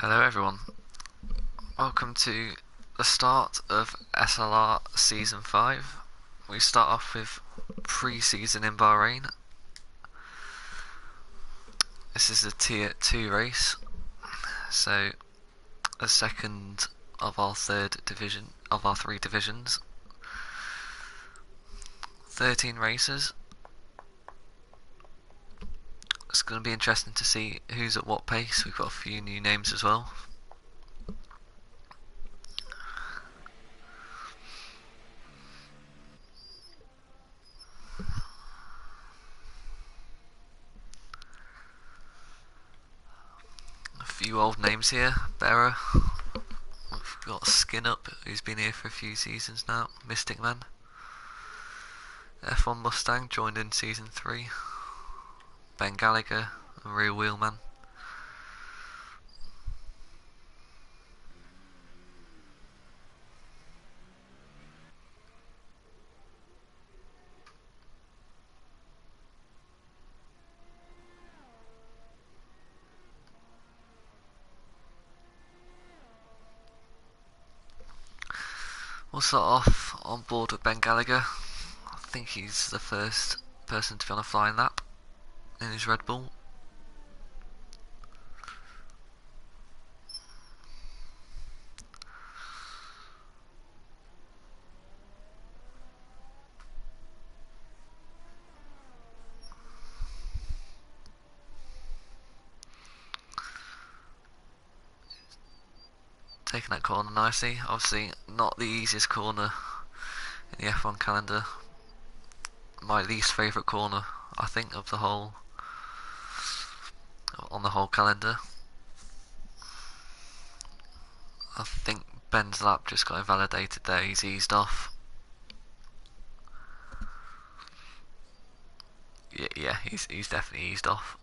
Hello everyone, welcome to the start of SLR Season 5. We start off with pre-season in Bahrain. This is a Tier 2 race, so the second of our third division, of our three divisions. 13 races. It's going to be interesting to see who's at what pace. We've got a few new names as well. A few old names here. Berra. We've got Skin Up, who's been here for a few seasons now. Mystic Man. F1 Mustang joined in Season 3. Ben Gallagher and Real Wheelman. We'll start off on board with Ben Gallagher. I think he's the first person to be on a flying lap in his Red Bull. Taking that corner nicely. Obviously not the easiest corner in the F1 calendar. My least favourite corner, I think, of the whole, on the whole calendar. I think Ben's lap just got invalidated there. He's eased off. Yeah, he's definitely eased off.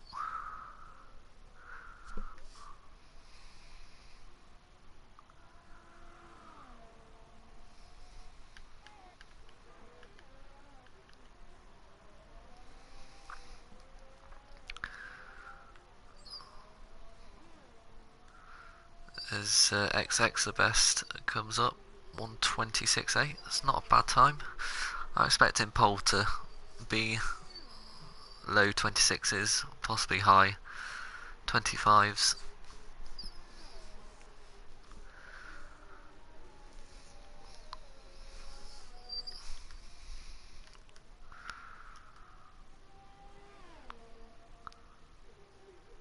As XX the best comes up, 1:26.8. That's not a bad time. I expect in pole to be low 26s, possibly high 25s.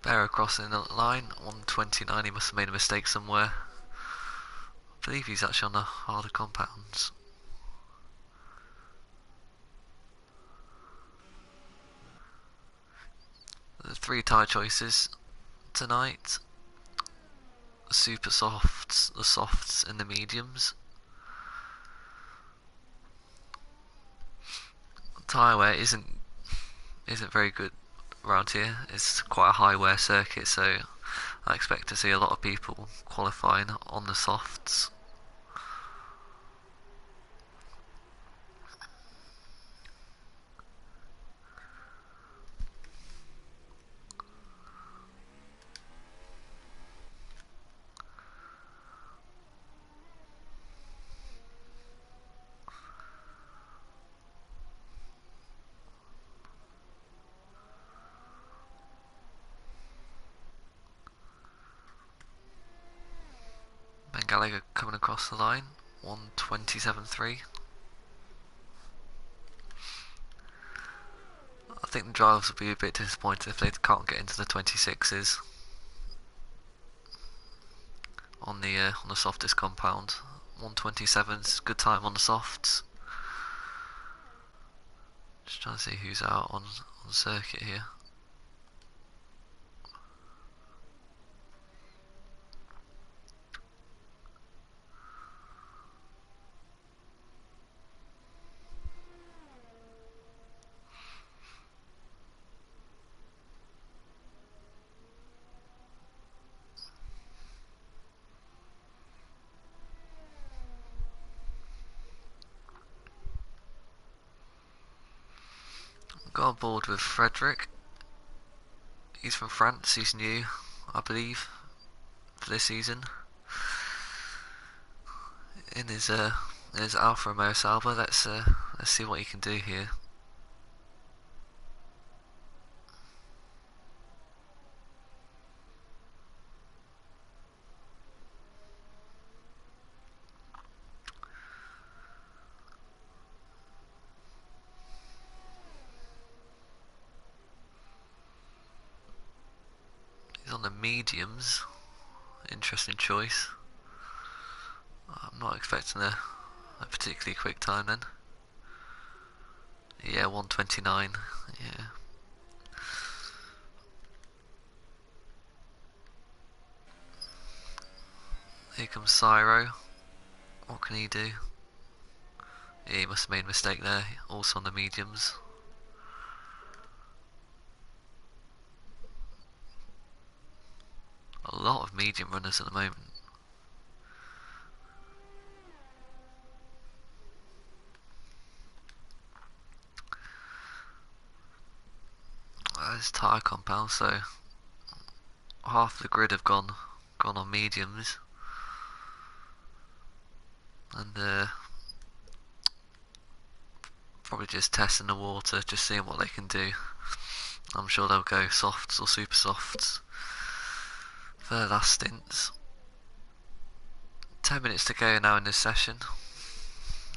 Barrow crossing the line, 1:29. He must have made a mistake somewhere. I believe he's actually on the harder compounds. The three tyre choices tonight: the super softs, the softs, and the mediums. Tyre wear isn't very good around here. It's quite a high wear circuit, so I expect to see a lot of people qualifying on the softs. Ben Gallagher coming across the line, 1:27.3. I think the drivers will be a bit disappointed if they can't get into the 26s on the softest compound. 1:27 is a good time on the softs. Just trying to see who's out on circuit here. Got on board with Frederick. He's from France, he's new, I believe. for this season. In his Alfa Romeo Sauber. Let's see what he can do here. He's on the mediums. Interesting choice. I'm not expecting a particularly quick time then. Yeah, 1:29. Yeah. Here comes Cyro. What can he do? Yeah, he must have made a mistake there. Also on the mediums. A lot of medium runners at the moment. There's tyre compound, so half the grid have gone on mediums, and probably just testing the water, just seeing what they can do. I'm sure they'll go softs or super softs for their last stints. 10 minutes to go now in this session.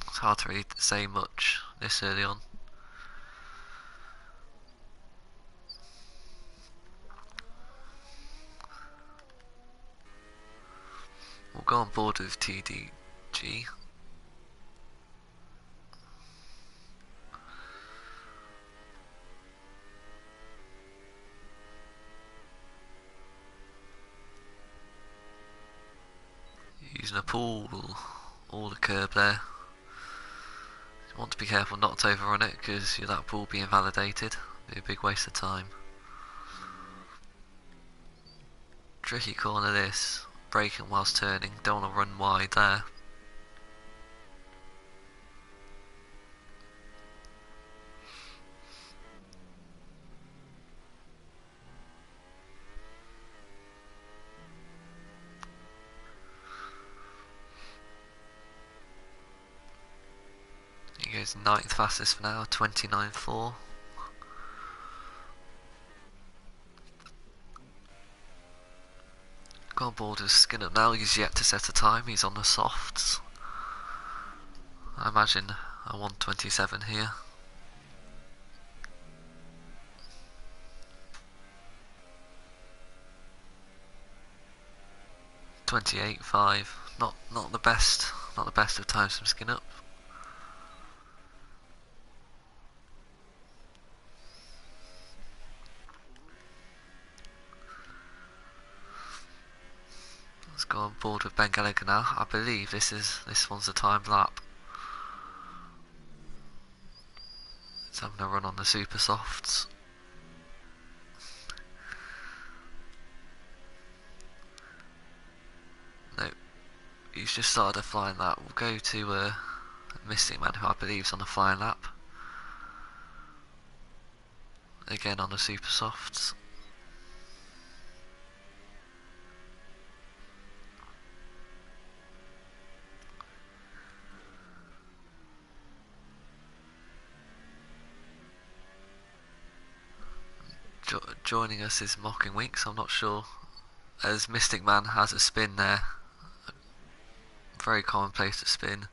It's hard to really say much this early on. We'll go on board with TDG. Using a pool all the curb there. You want to be careful not to overrun it because that pool will be invalidated. It'll be a big waste of time. Tricky corner this. Braking whilst turning. Don't want to run wide there. He goes 9th fastest for now, 29.4. Go on board with Skinner now, he's yet to set a time, he's on the softs. I imagine a 1:27 here. .28.5, not the best of times from Skinner. Let's go on board with Ben Gallagher now. I believe this one's a timed lap. It's having a run on the super softs. No, he's just started a flying lap. We'll go to Mystic Man, who I believe is on a flying lap. Again on the super softs. Joining us is Mocking Winks. I'm not sure, as Mystic Man has a spin there. Very commonplace to spin.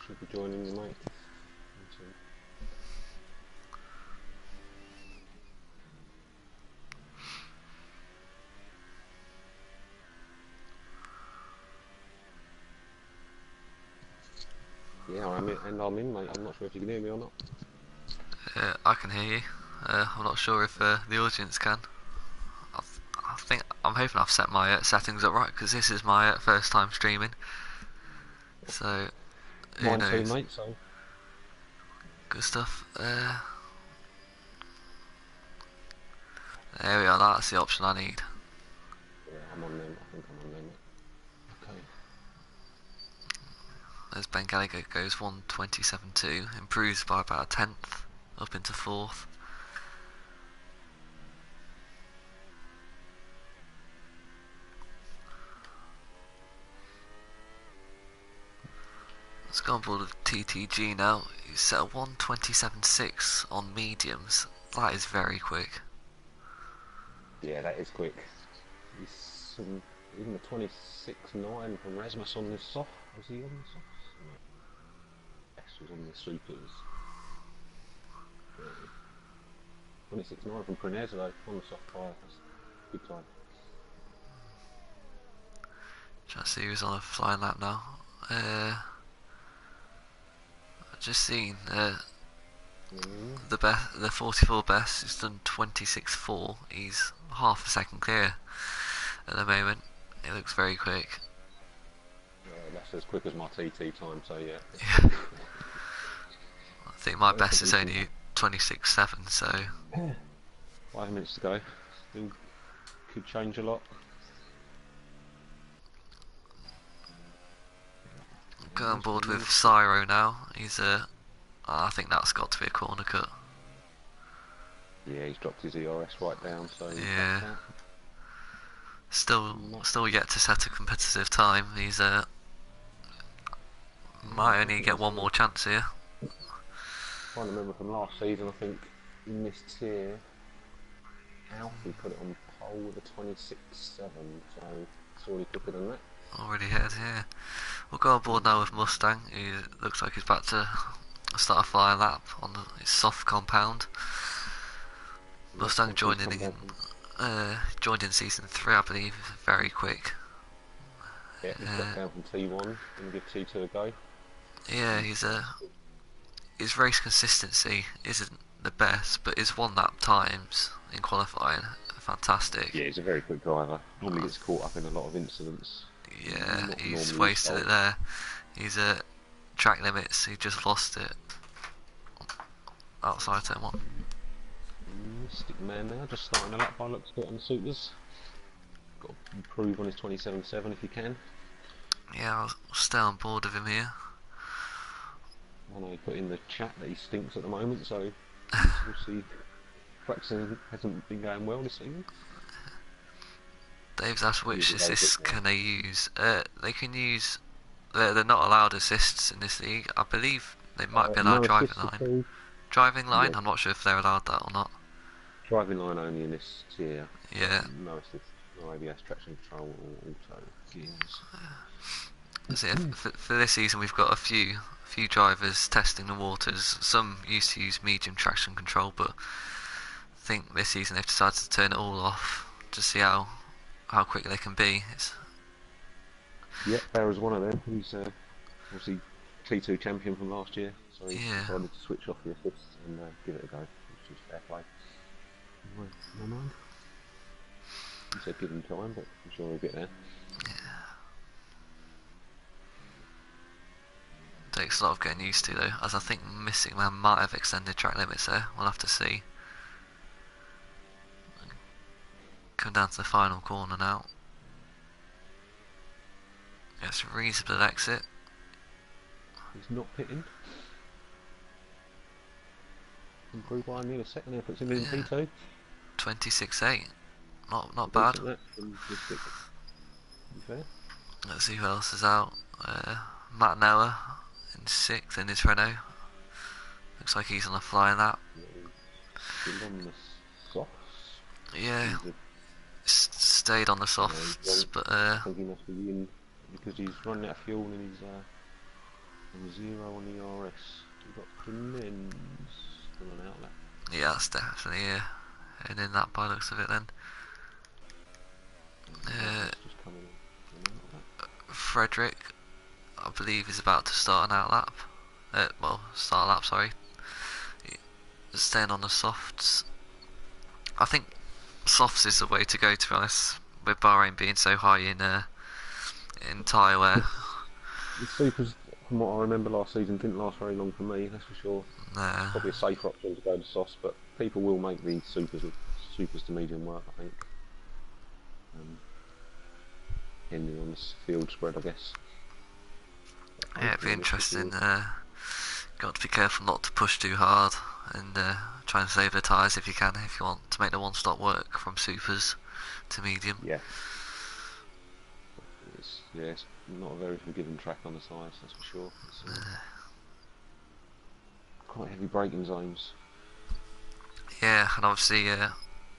Should be joining you, mate. Yeah, I'm in, mate. I'm not sure if you can hear me or not. I can hear you. I'm not sure if the audience can. I'm hoping I've set my settings up right, because this is my first time streaming. So who Mine knows? too, mate. So Good stuff. There we are. That's the option I need. yeah, I'm on as Ben Gallagher goes 1:27.2, improves by about a tenth up into fourth. Let's go on board with TTG now. He's set a 1:27.6 on mediums. That is very quick. Yeah, that is quick. He's even the 26.9 from Rasmus on the soft. Was he on the softs? No. Best was on the supers. 26.9 from Prunez though, on the soft tyre. That's a good time. Trying to see who's on a flying lap now. I've just seen the 44 best. He's done 26.4. He's half a second clear at the moment. It looks very quick. That's as quick as my TT time, so yeah. Yeah. I think my best is only 26.7, so 5 minutes to go. Still could change a lot. Go on board with Cyro now. He's I think that's got to be a corner cut. Yeah, he's dropped his ERS right down, so yeah. Still yet to set a competitive time. He's might only get one more chance here. Trying to remember from last season, I think in this tier, Alfie put it on pole with a 26.7, so it's already quicker than that. Already ahead, yeah. We'll go on board now with Mustang. He looks like he's about to start a flying lap on his soft compound. Mustang joined in season 3, I believe, very quick. Yeah, he's got down from T1 and give T2 a go. Yeah, his race consistency isn't the best, but his one lap times in qualifying are fantastic. Yeah, he's a very quick driver. Normally gets caught up in a lot of incidents. Yeah, he's wasted it there. He's at track limits, he just lost it outside turn 1. Mystic Man now, just starting a lap by looks of it on the supers. Got to improve on his 27.7 if he can. Yeah, I'll stay on board with him here. I know he put in the chat that he stinks at the moment, so we'll see. Practicing hasn't been going well this season. Dave's asked which assists can they use. They can use. They're not allowed assists in this league. I believe they might be allowed no driving line. Driving line. Yeah. I'm not sure if they're allowed that or not. Driving line only in this tier. Yeah. No assist, no ABS, traction control, or auto gears. That's it. For this season, we've got a few drivers testing the waters. Some used to use medium traction control, but I think this season they've decided to turn it all off to see how quick they can be. Yeah, Barra's one of them. He's obviously T2 champion from last year, so he decided to switch off the assists and give it a go, which is fair play. No mind. He said give him time, but I'm sure he'll get there. Yeah. Takes a lot of getting used to though, as I think Mystic Man might have extended track limits there. We'll have to see. Come down to the final corner now. Gets a reasonable exit. He's not pitting. Improved by nearly a second there, puts him in P2. 26.8. Not bad. Fair. Let's see who else is out. Matt Noah in 6th in his Renault. Looks like he's on a flying lap. Still on the softs. Yeah. Stayed on the softs, but I think he must be in because he's running out of fuel and he's on 0 on the RS. We've got Clemens still on outlet. Yeah, that's definitely and in that by looks of it then. Frederick, I believe, is about to start an outlap. Start a lap, sorry. Staying on the softs. I think softs is the way to go, to be honest, with Bahrain being so high in tyre wear. The supers, from what I remember last season, didn't last very long for me, that's for sure. Nah. Probably a safer option to go to softs, but people will make the supers to medium work, I think. Ending on this field spread, I guess. Yeah, it'd be hopefully this interesting. year. Got to be careful not to push too hard and try and save the tyres if you can, if you want to make the one-stop work from supers to medium. Yeah. It's not a very forgiving track on the sides, that's for sure. It's quite heavy braking zones. Yeah, and obviously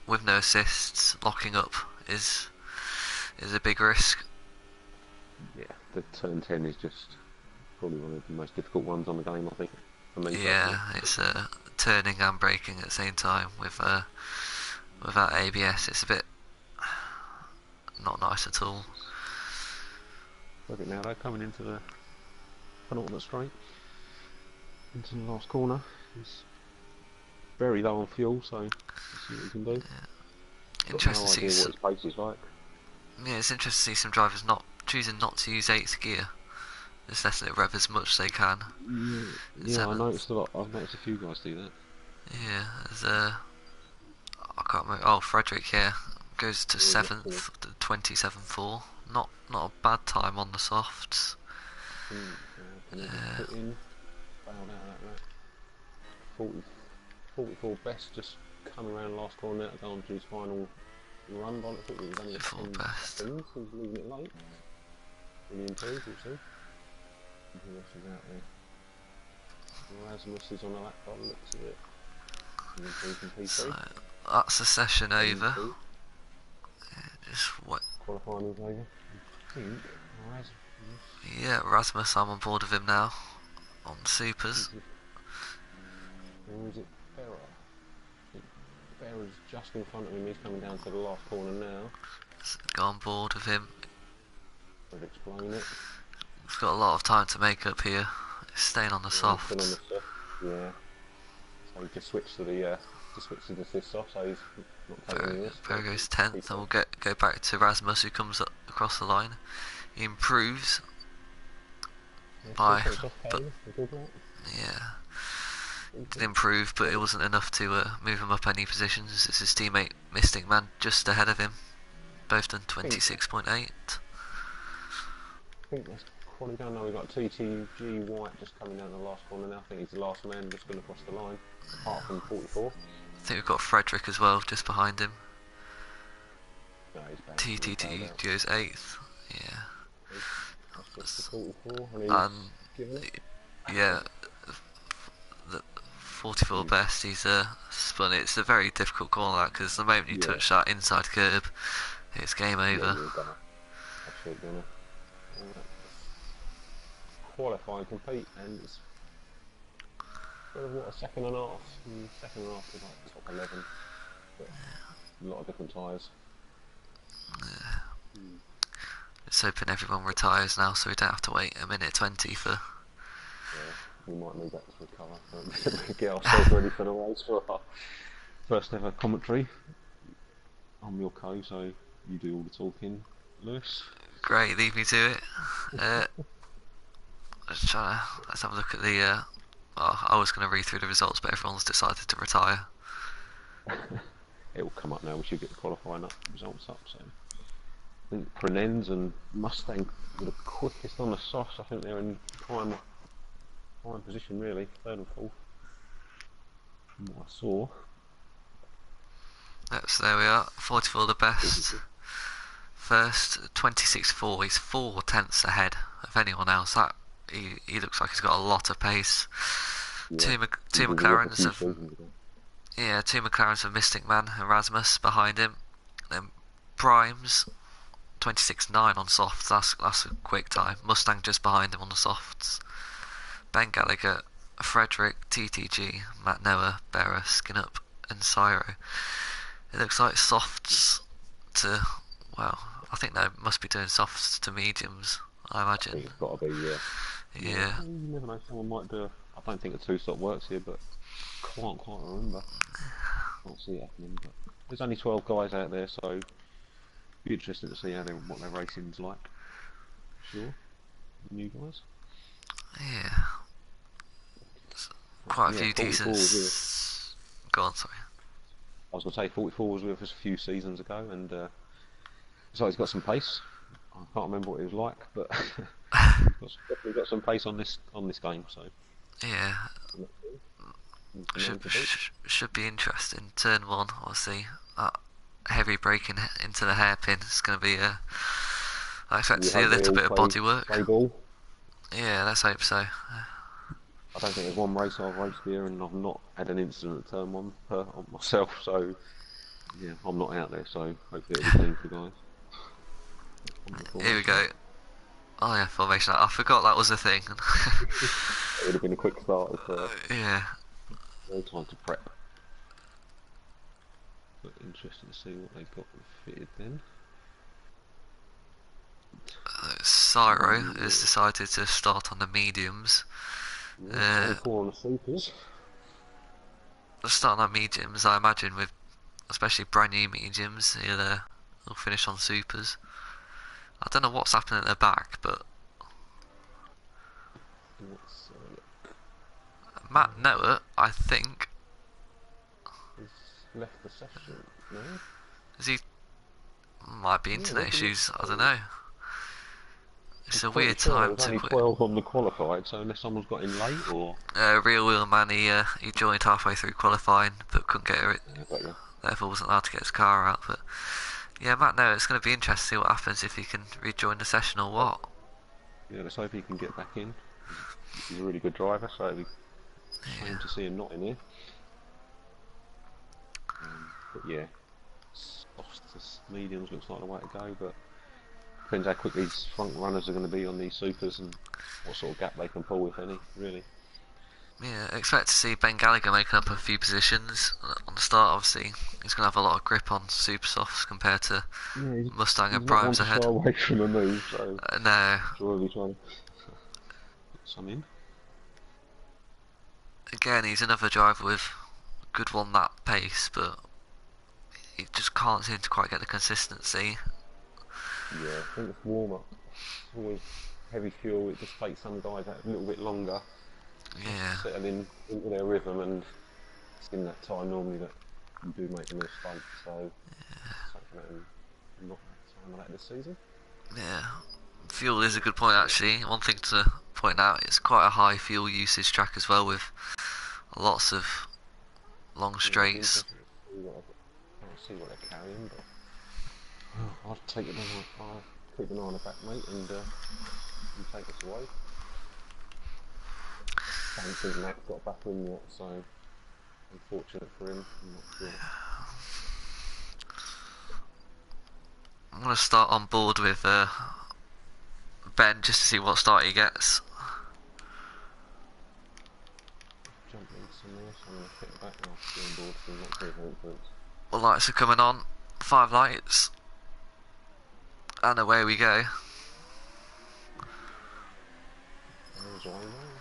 with no assists, locking up is a big risk. Yeah, the turn 10 is just probably one of the most difficult ones on the game, I think, for me personally. Yeah, it's turning and braking at the same time with without ABS. It's a bit not nice at all. Look at now, they're coming into the penultimate straight, into the last corner. It's very low on fuel, so let's see what we can do. Yeah. Got no Interesting to idea see what his pace is like. Yeah, it's interesting to see some drivers not choosing not to use 8th gear, just letting it rev as much as they can. Yeah, I noticed a lot. I've noticed a few guys do that. Yeah, there's I can't remember. Oh, Frederick here goes to 7th, 27.4. Not a bad time on the softs. Put in, bailed out of that. 44 best, just coming around last corner to go on to his final run. But I thought he was only 10 best. seconds. He was leaving it late. Really improved, we'll see. Who else is out there? Erasmus is on the lap by the looks of it. P3. So that's the session over. Just what? Qualifying is over. I think Erasmus. Yeah, Rasmus, I'm on board with him now on supers. Or is it Berra? Berra's just in front of him. He's coming down to the last corner now. Go on board with him. I'll explain it. He's got a lot of time to make up here. He's staying on the soft. Yeah. So he just switched to the assists off, so he's not taking any risk. Berra goes 10th, and we'll go back to Rasmus, who comes up across the line. He improves by, but yeah, did improve, but it wasn't enough to move him up any positions. It's his teammate Mystic Man just ahead of him. Both done 26.8. I think that's quality down now. We've got TTG White just coming down the last corner now. I think he's the last man just going across the line, apart from 44. I think we've got Frederick as well, just behind him. No, TTG goes 8th. Yeah. That's 44, yeah, the 44 best. He's spun it. It's a very difficult call that, because the moment you touch that inside curb, it's game over. Absolute winner. Qualify and compete, and it's what, a second and a half. Second and a half to like top 11, but a lot of different tyres. Just hoping everyone retires now, so we don't have to wait a minute 20 for. Yeah, we might need that to recover. Get ourselves ready for the race for our first ever commentary. I'm your co, so you do all the talking, Lewis. Great, leave me to it. Let's have a look at the. I was going to read through the results, but everyone's decided to retire. It will come up now. We should get the qualifying results up. So I think Prenens and Mustang were the quickest on the softs. I think they're in prime position really, third and fourth. From what I saw. Yep, so there we are. 44 the best. First, 26.4. He's 4 tenths ahead of anyone else. That he looks like he's got a lot of pace. Yeah. Two McLarens of two McLarens of Mystic Man, Erasmus behind him. Then Primes, 26.9 on softs. That's a quick time. Mustang just behind him on the softs. Ben Gallagher, Frederick, TTG, Matt Noah, Berra, Skinup, and Cyro. It looks like softs to, well, I think they must be doing softs to mediums, I imagine. I think it's got to be, yeah. You never know, someone might do I don't think a two-stop works here, but can't quite remember. Can't see it happening, but there's only 12 guys out there, so it'll be interesting to see what their racing's like. Sure. The new guys. Yeah. Quite a few decent. Go on, sorry. I was going to say 44 was with us a few seasons ago, and so he's got some pace. I can't remember what he was like, but definitely got some pace on this game. So Yeah, he's the man to beat. should be interesting. Turn one, obviously, heavy braking into the hairpin. It's going to be I expect to see a little bit of bodywork. Play ball. Yeah, let's hope so. I don't think there's one race I've raced here and I've not had an incident at turn one on myself. So yeah, I'm not out there. So hopefully it'll be clean for you guys. Here we go. Oh yeah, formation. I forgot that was a thing. It would have been a quick start as well. Yeah. No time to prep. But interesting to see what they've got fitted then. Cyro has decided to start on the mediums. Four on the supers. Starting on mediums, I imagine, with especially brand new mediums, he'll finish on supers. I don't know what's happening at the back, but Matt Noah, I think, he's left the session. No? is he? Might be internet issues. I don't know. It's a weird time to only quit. 12 on the qualified, so unless someone's got in late or Real Wheel Man, he joined halfway through qualifying, but couldn't get it. yeah, Therefore, wasn't allowed to get his car out. But yeah, Matt Noah, it's going to be interesting to see what happens if he can rejoin the session or what. Yeah, let's hope he can get back in. He's a really good driver, so it'd be shame to see him not in here. But yeah, softs to mediums looks like the way to go, but depends how quick these front runners are going to be on these supers and what sort of gap they can pull, if any, really. Yeah, expect to see Ben Gallagher making up a few positions on the start. Obviously, he's going to have a lot of grip on super softs compared to Mustang and Primes ahead. He's not one to shy away from a move, so no. Sure he'll be trying to put some in. Again, he's another driver with good one that pace, but he just can't seem to quite get the consistency. Yeah, I think it's warm up. It's always heavy fuel. It just takes some guys a little bit longer. Yeah. Settle into their rhythm, and it's in that time normally that you do make a mistake. So something that not that time of that this season. Yeah. Fuel is a good point actually. One thing to point out, it's quite a high fuel usage track as well, with lots of long straights. Can't see what they're carrying, but I'll take it on. I'll keep an eye on the back, mate, and take us away. I don't think Matt got back in yet, so unfortunate for him. I'm not sure. I'm going to start on board with Ben just to see what start he gets. Jump in somewhere, so I'm going to hit back and I'll be on board for not very influence. The lights are coming on. 5 lights. And away we go. There's one there.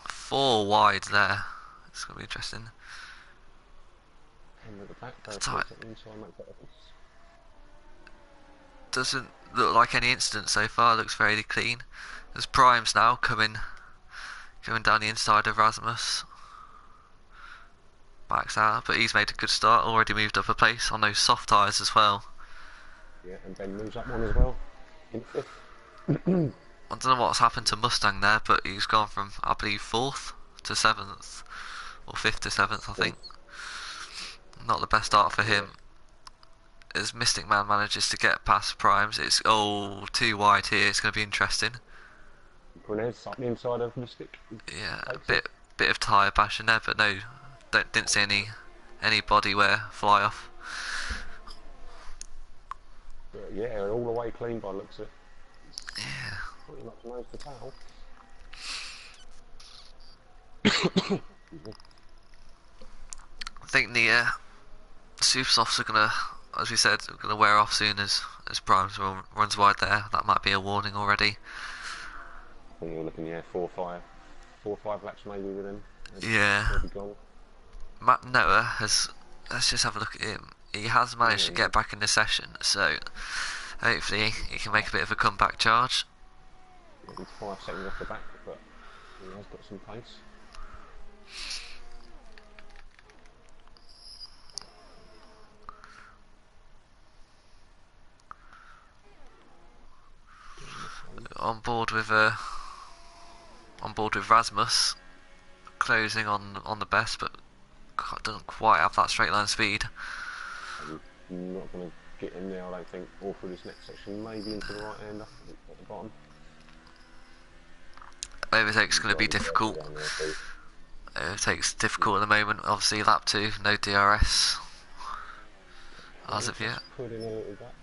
4 wide there. It's going to be interesting. And at the back, doesn't look like any incident so far. Looks fairly clean. There's Primes now coming down the inside of Rasmus. Backs out, but he's made a good start. Already moved up a place on those soft tyres as well. Yeah, and Ben moves up one as well. In fifth. I don't know what's happened to Mustang there, but he's gone from, I believe, 4th to 7th, or 5th to 7th, I think. Not the best start for him. As Mystic Man manages to get past Primes, it's too wide here. It's going to be interesting. Brunez up the inside of Mystic. Yeah, a bit of tyre bashing there, but no, didn't see any body wear fly off. Yeah, all the way clean by the looks of it. Yeah. Pretty much nose to tail. I think the super softs are gonna, as we said, gonna wear off soon as Primes runs wide there. That might be a warning already. I think you're looking 4 or 5 laps maybe with him. Yeah. Matt Noah has. Let's just have a look at him. He has managed to get back in the session, so hopefully he can make a bit of a comeback charge. Yeah, he's 5 seconds off the back, but he has got some pace. board with Rasmus, closing on the best, but doesn't quite have that straight line speed. I'm not going to get in there, I don't think, all through this next section, maybe into the right hander at the bottom. Overtake's going to be difficult. Overtake's difficult at the moment. Obviously, lap 2, no DRS as of yet. Put in a little gap.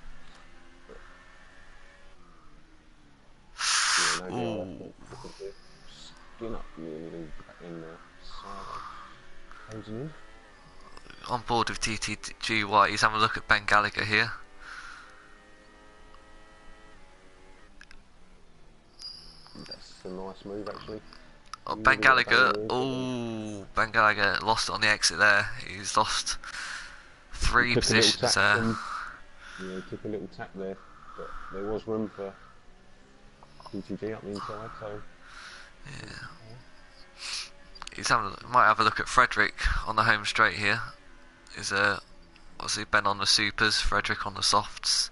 Yeah, no DRS. Skin up really back in there. Closing in. On board with TTG White, he's having a look at Ben Gallagher here. That's a nice move actually. Oh, Ben Gallagher lost it on the exit there. He's lost 3 positions there. Yeah, he took a little tap there, but there was room for TTG up the inside, so... Yeah. Might have a look at Frederick on the home straight here. Is obviously Ben on the supers, Frederick on the softs.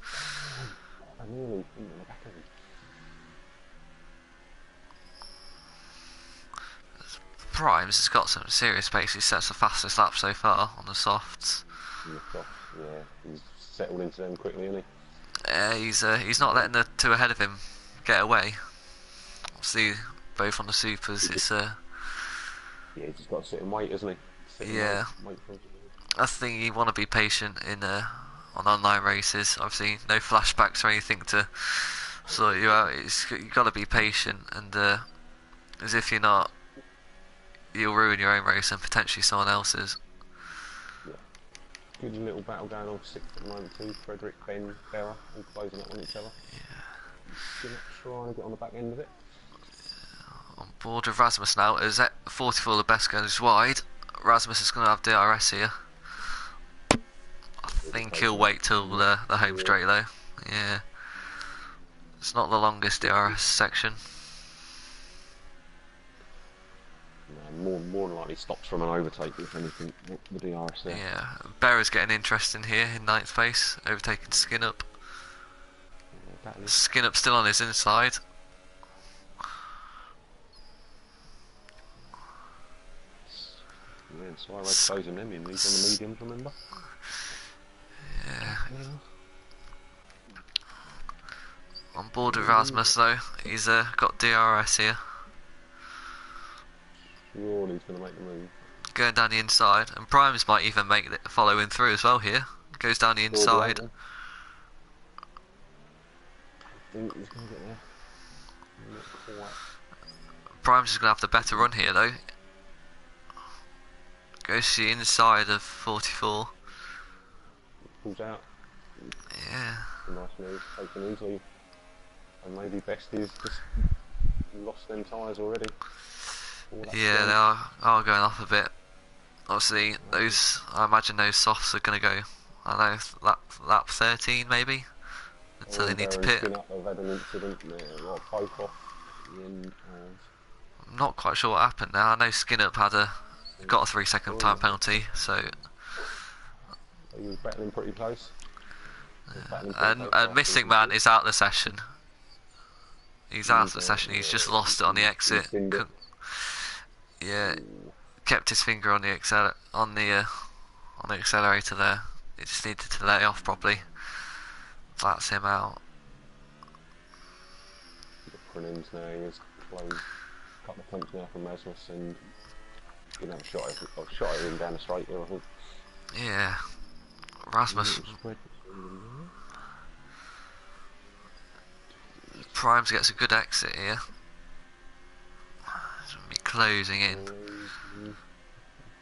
I nearly in the back of him. Primes has got some serious pace. He sets the fastest lap so far on the softs. Yeah, he's settled into them quickly, isn't he? He's not letting the two ahead of him get away. Obviously, both on the supers. It's yeah, he's just got to sit and wait, isn't he? Wait for him. I think you want to be patient on online races. Obviously, no flashbacks or anything to sort you out. You've got to be patient, and as if you're not, you'll ruin your own race and potentially someone else's. Yeah. Good little battle going on 6th at the moment too. Frederick, Ben, Berra, all closing up on each other. Yeah. Trying to get on the back end of it. On board with Rasmus now, as 44 the best goes wide. Rasmus is going to have DRS here. I think he'll wait till the home straight though. Yeah. It's not the longest DRS section. No, more than likely stops from an overtake if anything, the DRS there. Yeah, Berra's getting interesting here in 9th place, overtaking Skinup. Yeah, Skinup still on his inside. Yeah, so I closing them in. He's on the mediums, remember? Yeah. On board with Rasmus though, he's got DRS here. Surely he's going to make the move. Going down the inside, and Primes might even make it following through as well here. Goes down the inside. I think he's going to get there. Primes is going to have the better run here though. Goes to the inside of 44. Pulls out. Yeah. A nice move, taken easily. And maybe Best is just lost them tyres already. Yeah, they are going off a bit. Obviously, I imagine those softs are going to go, I don't know, lap 13 maybe, until they need to pit. They've had an incident there, both off at the end. I'm not quite sure what happened now. I know Skinup got a 3-second time penalty, so. He was battling pretty close. And Mystic Man is out of the session. He's out of the session. He's just lost it on the exit. Yeah, kept his finger on the accelerator there. He just needed to lay off properly. That's him out. Prinins now, he was close. A couple of punts now from Rasmus, and didn't have a shot at him down the straight here, I think. Yeah, Rasmus. Primes gets a good exit here. He's going to be closing in.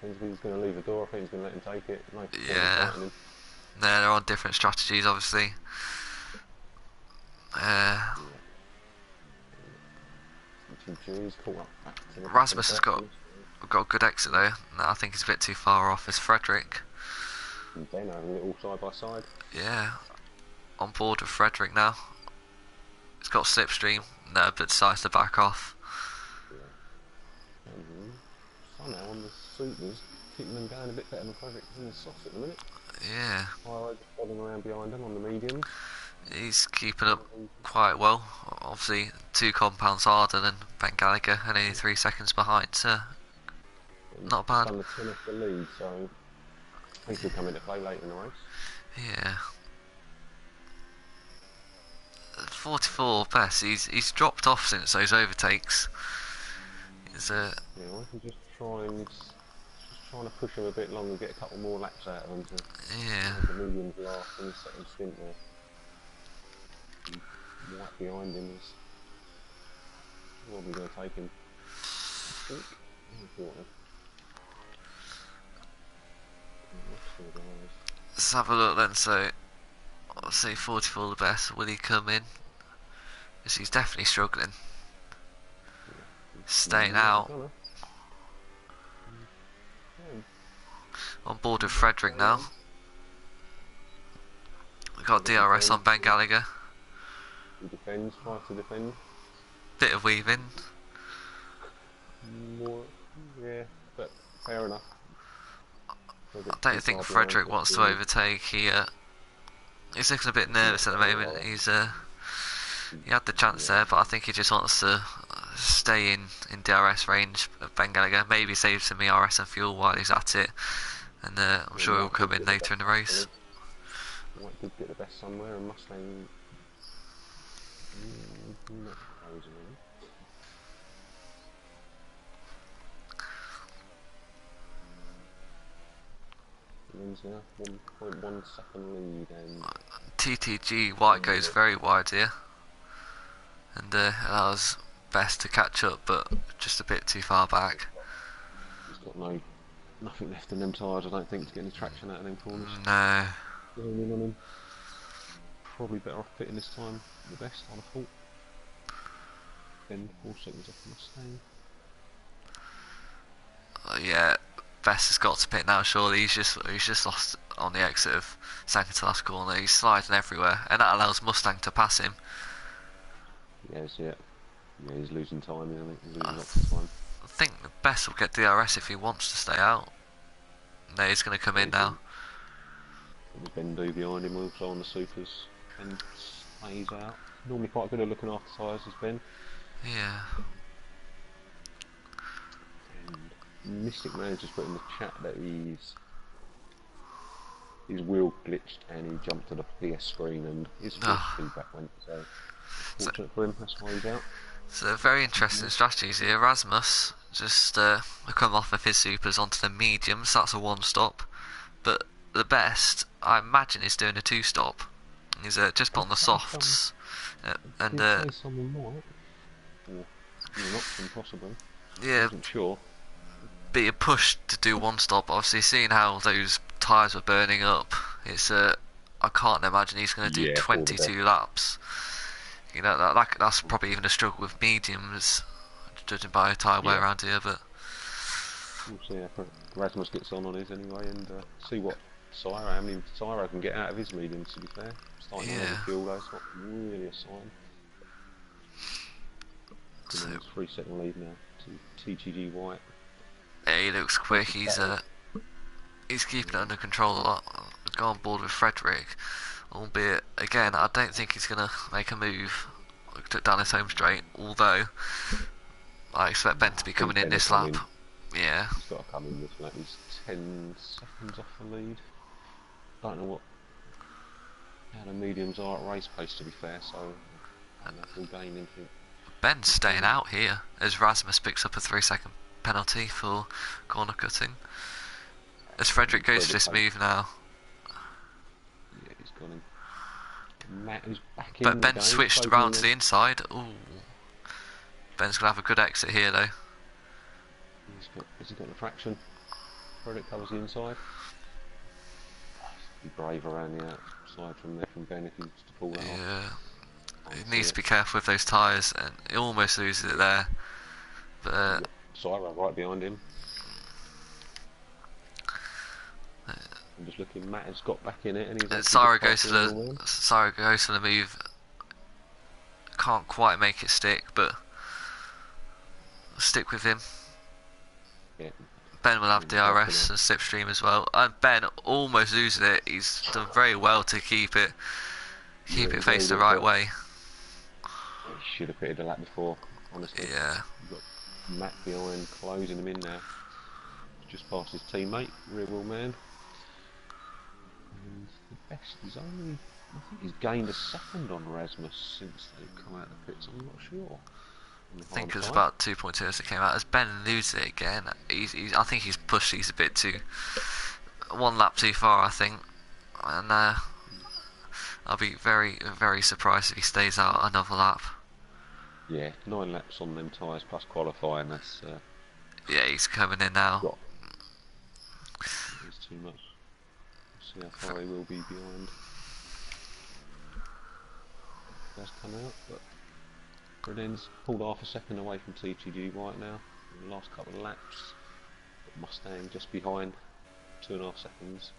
I think he's going to leave the door. I think he's going to let him take it. No, yeah. No, they're on different strategies, obviously. Rasmus has got a good exit though. No, I think he's a bit too far off as Frederick. Ben having a little side by side. Yeah, on board with Frederick now. He's got slipstream, no, but decides to back off. Somehow on the supers, keeping them going a bit better than Frederick in the softs at the minute. Yeah. Following around behind them on the mediums. He's keeping up quite well. Obviously, 2 compounds harder than Ben Gallagher and only 3 seconds behind, so not bad. Done the 10 off the lead, so I think he'll come into play late in the race. Yeah. 44 best. He's dropped off since those overtakes. Yeah, I can just trying to push him a bit longer and get a couple more laps out of him to have the mediums last in the second stint there. Right behind him is probably going to take him. Let's have a look then. So I'll say 44 the best. Will he come in? Because he's definitely struggling. Staying out. On board with Frederick now. We've got DRS on Ben Gallagher. He defends, tries to defend. Bit of weaving. More, yeah, but fair enough. I don't think Frederick wants to overtake. He's looking a bit nervous at the moment. He had the chance there, but I think he just wants to stay in DRS range of Ben Gallagher. Maybe save some ERS and fuel while he's at it, and I'm sure he'll come in later in the race. White did get the best somewhere, and Mustang. Wins now, 1.1 second lead, and TTG White goes very wide here, and allows Best to catch up, but just a bit too far back. He's got nothing left in them tyres, I don't think, to get any traction out of them corners. No. Going in on him. Probably better off pitting this time. The Best, I'd have thought. Then 4 seconds off Mustang. Yeah, Best has got to pit now. Surely he's just lost on the exit of second to last corner. He's sliding everywhere, and that allows Mustang to pass him. Yes, yeah. Yeah, he's losing time. He's losing lots of time. I think Best will get DRS if he wants to stay out. No, he's going to come in now. There's Ben Do behind him also on the supers, and stays out. Normally quite good at looking after tyres, has Ben. Yeah. And Mystic Man just put in the chat that his wheel glitched and he jumped to the PS screen and his feedback went. So fortunate for him, that's why he's out. So very interesting strategies here. Erasmus just come off of his supers onto the mediums. That's a 1-stop, but the Best, I imagine, is doing a 2-stop. He's just put on the softs, and an option possibly. Yeah, I wasn't sure. Be a push to do 1-stop. Obviously, seeing how those tyres were burning up, it's I can't imagine he's going to do 22 laps. You know, that's probably even a struggle with mediums, judging by tyre wear around here. But we'll see how Rasmus gets on his anyway, and see what how many Syro can get out of his mediums. To be fair, starting on the fuel though, it's not really a sign. So 3 second lead now to TGG White. Yeah, he looks quick. He's keeping it under control a lot. Go on board with Frederick, albeit again I don't think he's gonna make a move down his home straight. Although I expect Ben to be coming in this lap. Yeah. He's got to come in this lap. He's 10 seconds off the lead. Don't know how the mediums are at race pace, to be fair. So we'll gain anything. Ben's staying out here as Rasmus picks up a 3-second penalty for corner cutting. As Frederick goes for this move now. Yeah, he's gone in. Matt is back in. But Ben switched around to the inside. Ooh. Ben's going to have a good exit here though. Has he got the traction? Frederick covers the inside. Be brave around the outside from there from Ben if he's to pull that off. Yeah. He needs to be careful with those tyres, and he almost loses it there. But Syro right behind him. I'm just looking. Matt has got back in it, and he's. Syro goes for the move. Can't quite make it stick, but stick with him. Yeah. Ben will have DRS and slipstream as well, and Ben almost loses it. He's done very well to keep it Keep Yeah, it he's faced the held it, right but way. he should have pitted a lap before, honestly. Yeah. You've got Matt behind, closing him in now. Just past his teammate, Rear Wheel Man. And the best is only, I think he's gained a second on Rasmus since they've come out of the pits, I'm not sure. I think it was about 2.2 as it came out. As Ben loses it again, I think he's pushed these a bit too, one lap too far, I think. And I'll be very, very surprised if he stays out another lap. Yeah, 9 laps on them tyres plus qualifying, that's... yeah, he's coming in now. It's too much. We'll see how far he will be behind. He does come out, but Brennan's pulled half a second away from TTG right now in the last couple of laps. But Mustang just behind, 2.5 seconds.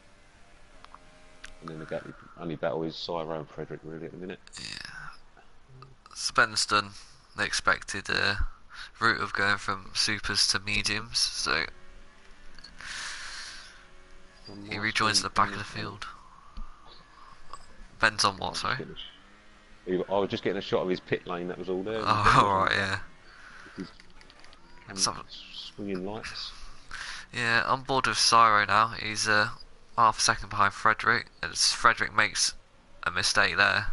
And then the only battle is Cyro and Frederick really at the minute. Yeah. Spen's done the expected route of going from supers to mediums, so he rejoins the back of the field. Ben's on what, sorry? I was just getting a shot of his pit lane, that was all there. Oh, alright, yeah. Swinging lights. Yeah, on board with Cyro now. He's half a second behind Frederick, as Frederick makes a mistake there.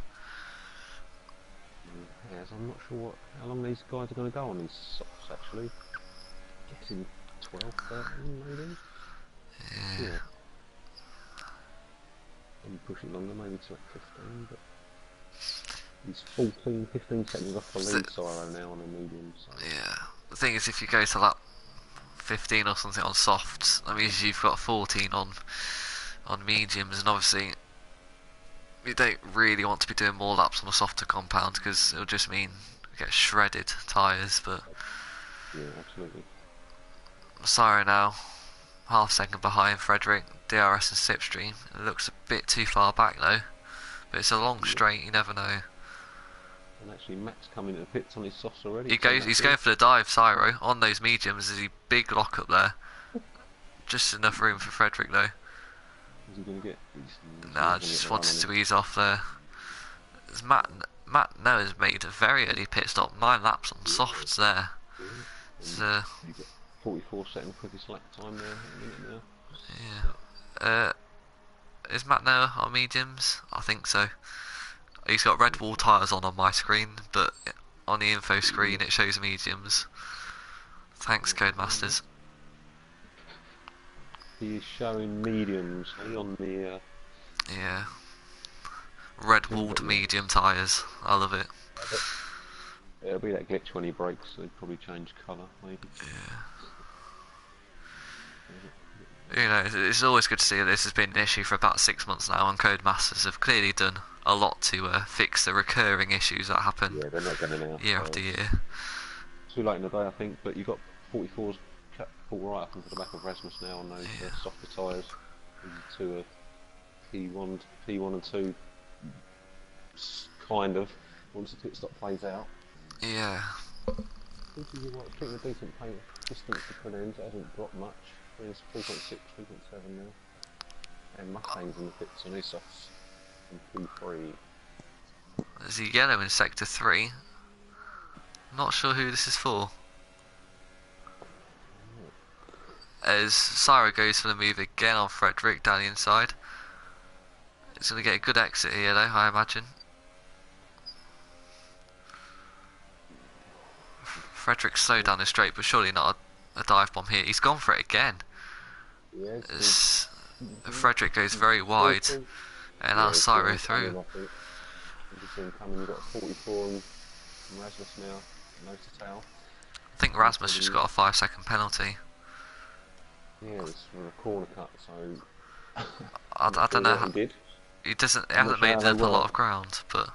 Yes, I'm not sure how long these guys are going to go on these softs actually. Guessing 12, 13 maybe? Yeah. Maybe push it longer, maybe to 15, but he's 14, 15 seconds off the lead Cyro now on a medium. So. Yeah, the thing is, if you go to lap 15 or something on softs, that means you've got 14 on mediums, and obviously you don't really want to be doing more laps on a softer compound because it'll just mean you get shredded tyres. But yeah, absolutely. Cyro now half second behind Frederick, DRS and Slipstream. It looks a bit too far back though, but it's a long straight, you never know. And actually Matt's coming to the pits on his softs already. He's going for the dive, Cyro, on those mediums. There's a big lock up there. Just enough room for Frederick though. Is he going to get? Nah, just wanted to ease off there. Matt Noah's made a very early pit stop, 9 laps on softs there. You got 44 second quickest lap time there at the minute now. Yeah. Is Matt Noah on mediums? I think so. He's got Red Bull tyres on my screen, but on the info screen it shows mediums. Thanks, Codemasters. He is showing mediums on the... yeah. Red walled medium tyres. I love it. It'll be that glitch when he brakes, so he'd probably change colour, maybe. Yeah. You know, it's always good to see that this has been an issue for about 6 months now, and Codemasters have clearly done a lot to fix the recurring issues that happen they're not going to now. year after year. Too late in the day, I think, but you've got 44s pull right up into the back of Rasmus now on those softer tyres. Two are P1 and 2, kind of, once the pit stop plays out. Yeah. This is keeping a decent paint distance to put in, it hasn't dropped much. It's 3.6, 3.7 now. And Mustang's in the pits on his softs in P3. There's a yellow in sector 3. Not sure who this is for. As Cyro goes for the move again on Frederick down the inside. It's going to get a good exit here though, I imagine. Frederick slowed down the straight, but surely not a dive bomb here. He's gone for it again. Yes. Frederick goes very wide, and now Cyro through. You've got 44 and Rasmus now, nose to tail. I think Rasmus just got a 5-second penalty. Yeah, it's from a corner cut, so... I don't know. He hasn't made up a lot of ground, but...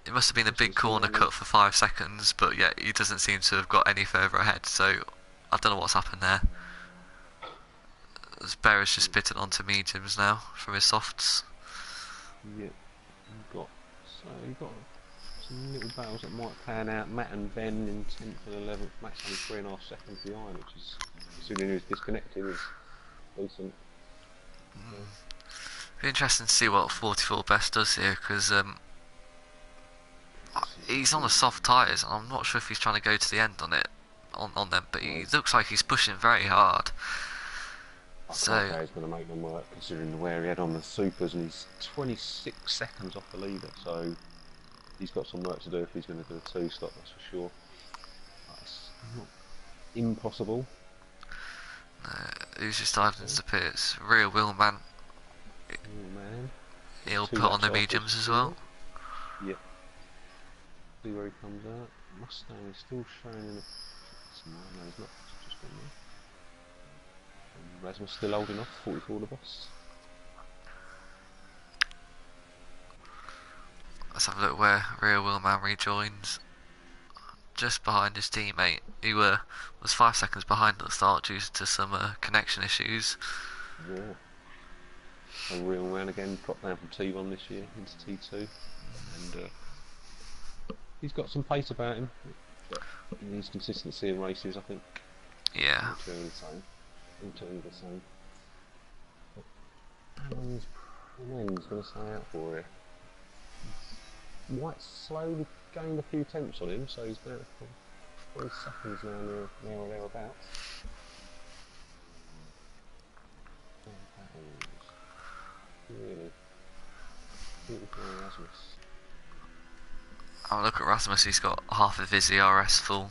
It must have been a big corner cut for 5 seconds, but yet he doesn't seem to have got any further ahead, so I don't know what's happened there. As Bear's just spitting onto mediums now from his softs. Yeah, you've got some little battles that might pan out. Matt and Ben in 10th and 11th, Matt's only 3.5 seconds behind, which is, considering he was disconnected, is decent. Be interesting to see what 44 Best does here, because he's on the soft tyres. I'm not sure if he's trying to go to the end on it, on them, but he looks like he's pushing very hard. I can't say he's going to make them work, considering where he had on the supers, and he's 26 seconds off the leader, so he's got some work to do if he's going to do a 2-stop, that's for sure. That's not impossible. Who's just dived into the pits? Real Wheelman. He'll put on the mediums as well. Yep. See where he comes out. Mustang is still showing in the pits. No, he's not. He's just gone there. Rasmus still holding off, 44 the best. Let's have a look where Real Wheelman rejoins. Just behind his teammate, who was 5 seconds behind at the start due to some connection issues. Yeah. So Real Man again dropped down from T1 this year into T2, and he's got some pace about him. But he needs consistency in races, I think. Yeah. All two the same. How long is Men's going to stay out for here? White slowly gained a few tenths on him, so he's about 3 seconds now or thereabouts. Really? Beautiful Rasmus. Oh, look at Rasmus, he's got half of his ERS full.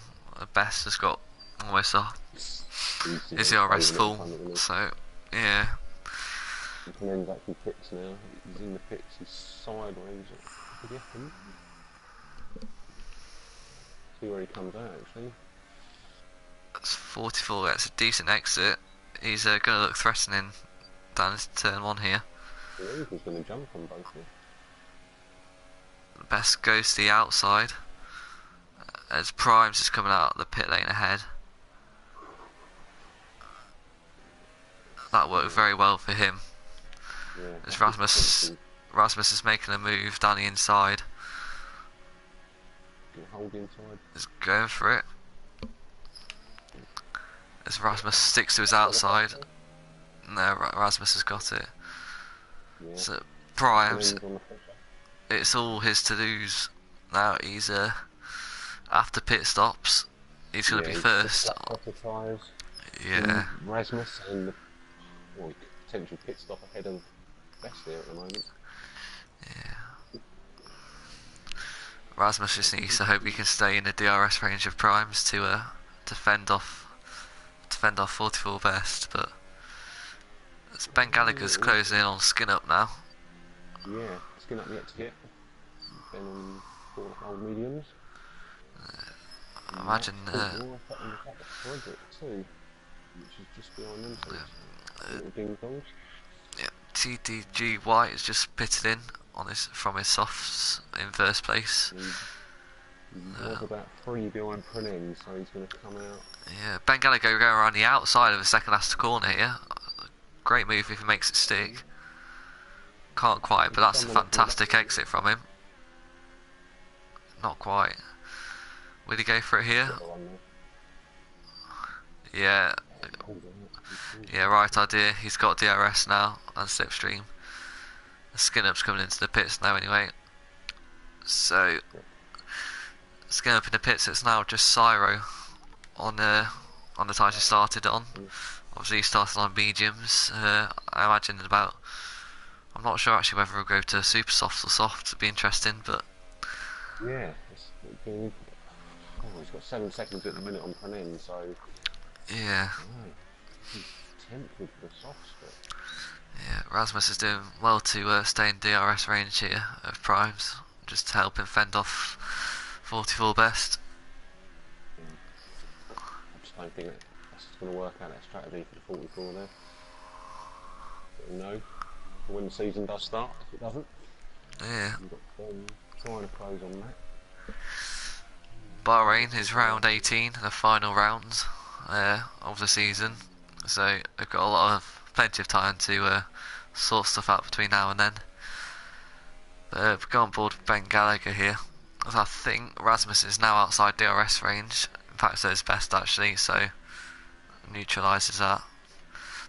Best has got almost his ERS full, so yeah. And then actually pits now. He's in the pits, he's sideways. Did he happen? See where he comes out actually. That's 44, that's a decent exit. He's going to look threatening down his turn 1 here. Yeah, he's going to jump on both here. Best goes to the outside as Primes is coming out the pit lane ahead. That worked very well for him. Yeah, as Rasmus is making a move down the inside. Hold inside. He's going for it. As Rasmus sticks to his outside. No, Rasmus has got it. Yeah. So Primes, it's all his to lose now. He's after pit stops, he's going to be first. Yeah. Rasmus and the potential pit stop ahead of Best there at the moment. Yeah. Rasmus just needs to hope he can stay in the DRS range of Primes to fend off 44 Best, but it's Ben Gallagher's closing in on Skin Up now. Yeah, Skin Up yet to hit. Ben on 4 mediums. I imagine Frederick too, which is just behind them. Little ding dongs. Yeah, TDG White has just pitted in on from his softs in first place. He was about 3 behind Prenend, so he's going to come out. Yeah, Ben Gallagher going around the outside of the second last corner here. Great move if he makes it stick. Can't quite, but that's a fantastic exit from him. Not quite. Will he go for it here? Yeah. Yeah, right idea. He's got DRS now and Slipstream. Skin Up's coming into the pits now anyway. So Skin Up in the pits, it's now just Cyro on the tyres he started on. Obviously he started on mediums. I imagine about, I'm not sure actually whether we'll go to super soft or soft. It'd be interesting, but yeah, he's got 7 seconds at the minute on Prenend, so yeah. He's tempted for the soft spot. Yeah, Rasmus is doing well to stay in DRS range here of Primes, just to help him fend off 44 Best. Yeah. I just don't think that's going to work out, that strategy for the 44 there. But no, when the season does start, if it doesn't. Yeah. You've got trying to close on that. Bahrain is round 18, the final round of the season, so they've got plenty of time to sort stuff out between now and then. But go on board with Ben Gallagher here, as I think Rasmus is now outside DRS range. In fact, so is Best actually, so neutralises that.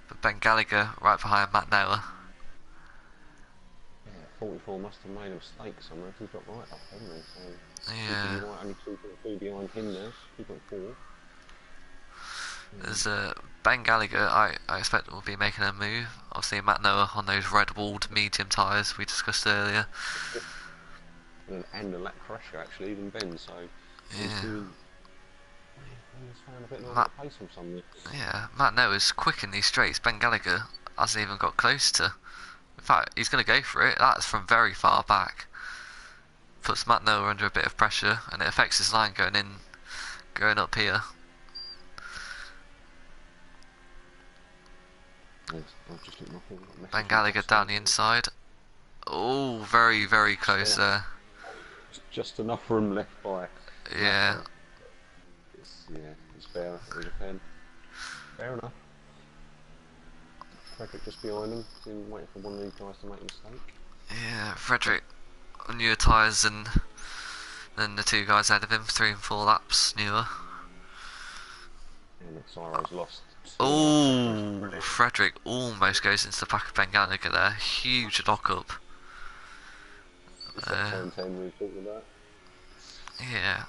But Ben Gallagher right behind Matt Noah. 44 must have made a mistake somewhere. He's got right up, hasn't he? So Yeah. you might only 2.2 behind him now. 2.4. There's Ben Gallagher, I expect will be making a move. Obviously Matt Noah on those red-walled medium tyres we discussed earlier. And a lap fresher actually than Ben, so he's doing. He's found a bit of a pace from somewhere. Yeah, Matt Noah's quick in these straights. Ben Gallagher hasn't even got close to. In fact, he's going to go for it. That's from very far back. Puts Matt Noah under a bit of pressure, and it affects his line going up here. Ben Gallagher down the inside. Oh, very, very close there. Just enough room left by. Yeah. It's fair. It was a pen. Fair enough. Frederick just behind him, waiting for one of these guys to make a mistake. Yeah, Frederick on newer tyres than the two guys ahead of him, 3 and 4 laps newer. And Cyro's lost. Oh, Frederick almost goes into the back of Ben Gallagher there. Huge lock-up. Is that turn 10 we were talking about? Yeah.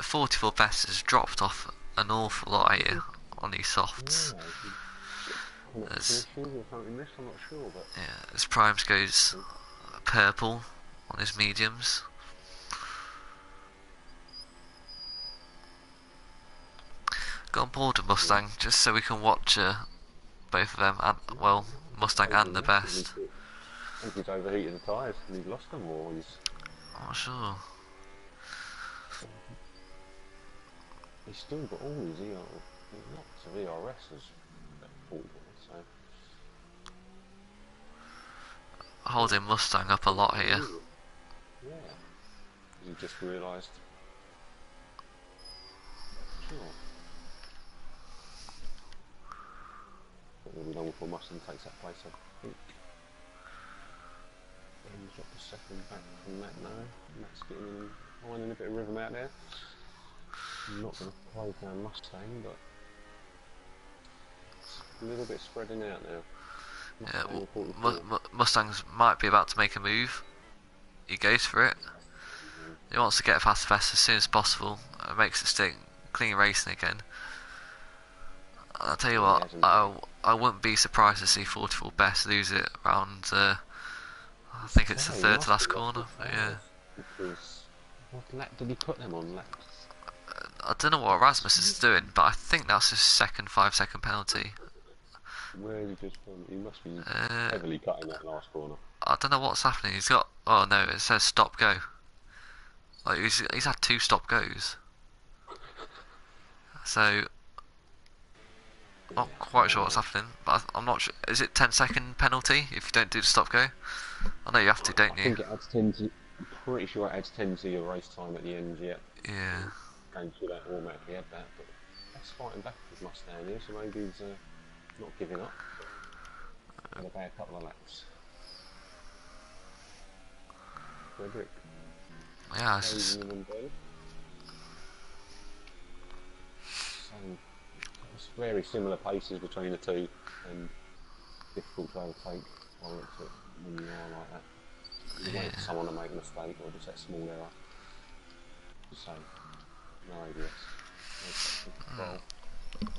44 best has dropped off an awful lot here on these softs. His primes goes purple on his mediums. Got on board a Mustang just so we can watch both of them, and well, Mustang and the best. I think he's overheated the tyres and he's lost them, or he's... I'm not sure. He's still got all his lots of ERSs at 40, so... Holding Mustang up a lot here. Yeah. He just realised... Sure. It'll be long before Mustang takes that place, I think. And he's dropped a second back from Matt now. Matt's getting finding a bit of rhythm out there. I'm not going to close down Mustang, but it's a little bit spreading out now. Mustangs might be about to make a move. He goes for it. He wants to get past the best as soon as possible. It makes it stick clean racing again. I'll tell you what, I wouldn't be surprised to see 44 best lose it around. I think it's the third to last corner. Yeah. Because what lap did he put them on? Laps? I don't know what Erasmus is doing, but I think that's his second 5-second penalty. Where has he just gone? He must be heavily cutting that last corner. I don't know what's happening. He's got. Oh no, it says stop go. Like he's had 2 stop goes. So. Not quite sure what's happening, but I'm not sure. Is it 10-second penalty if you don't do the stop go? I know you have to, don't you? I think it adds 10 to. I'm pretty sure it adds 10 to your race time at the end. Yeah. Yeah. Games you don't automatically add that, but that's fighting back with Mustang here, so maybe he's not giving up. And about a couple of laps. Frederick. Yeah. It's very similar paces between the two, and difficult to overtake when you are like that. You wait for someone to make a mistake or just that small error. So, no ABS. No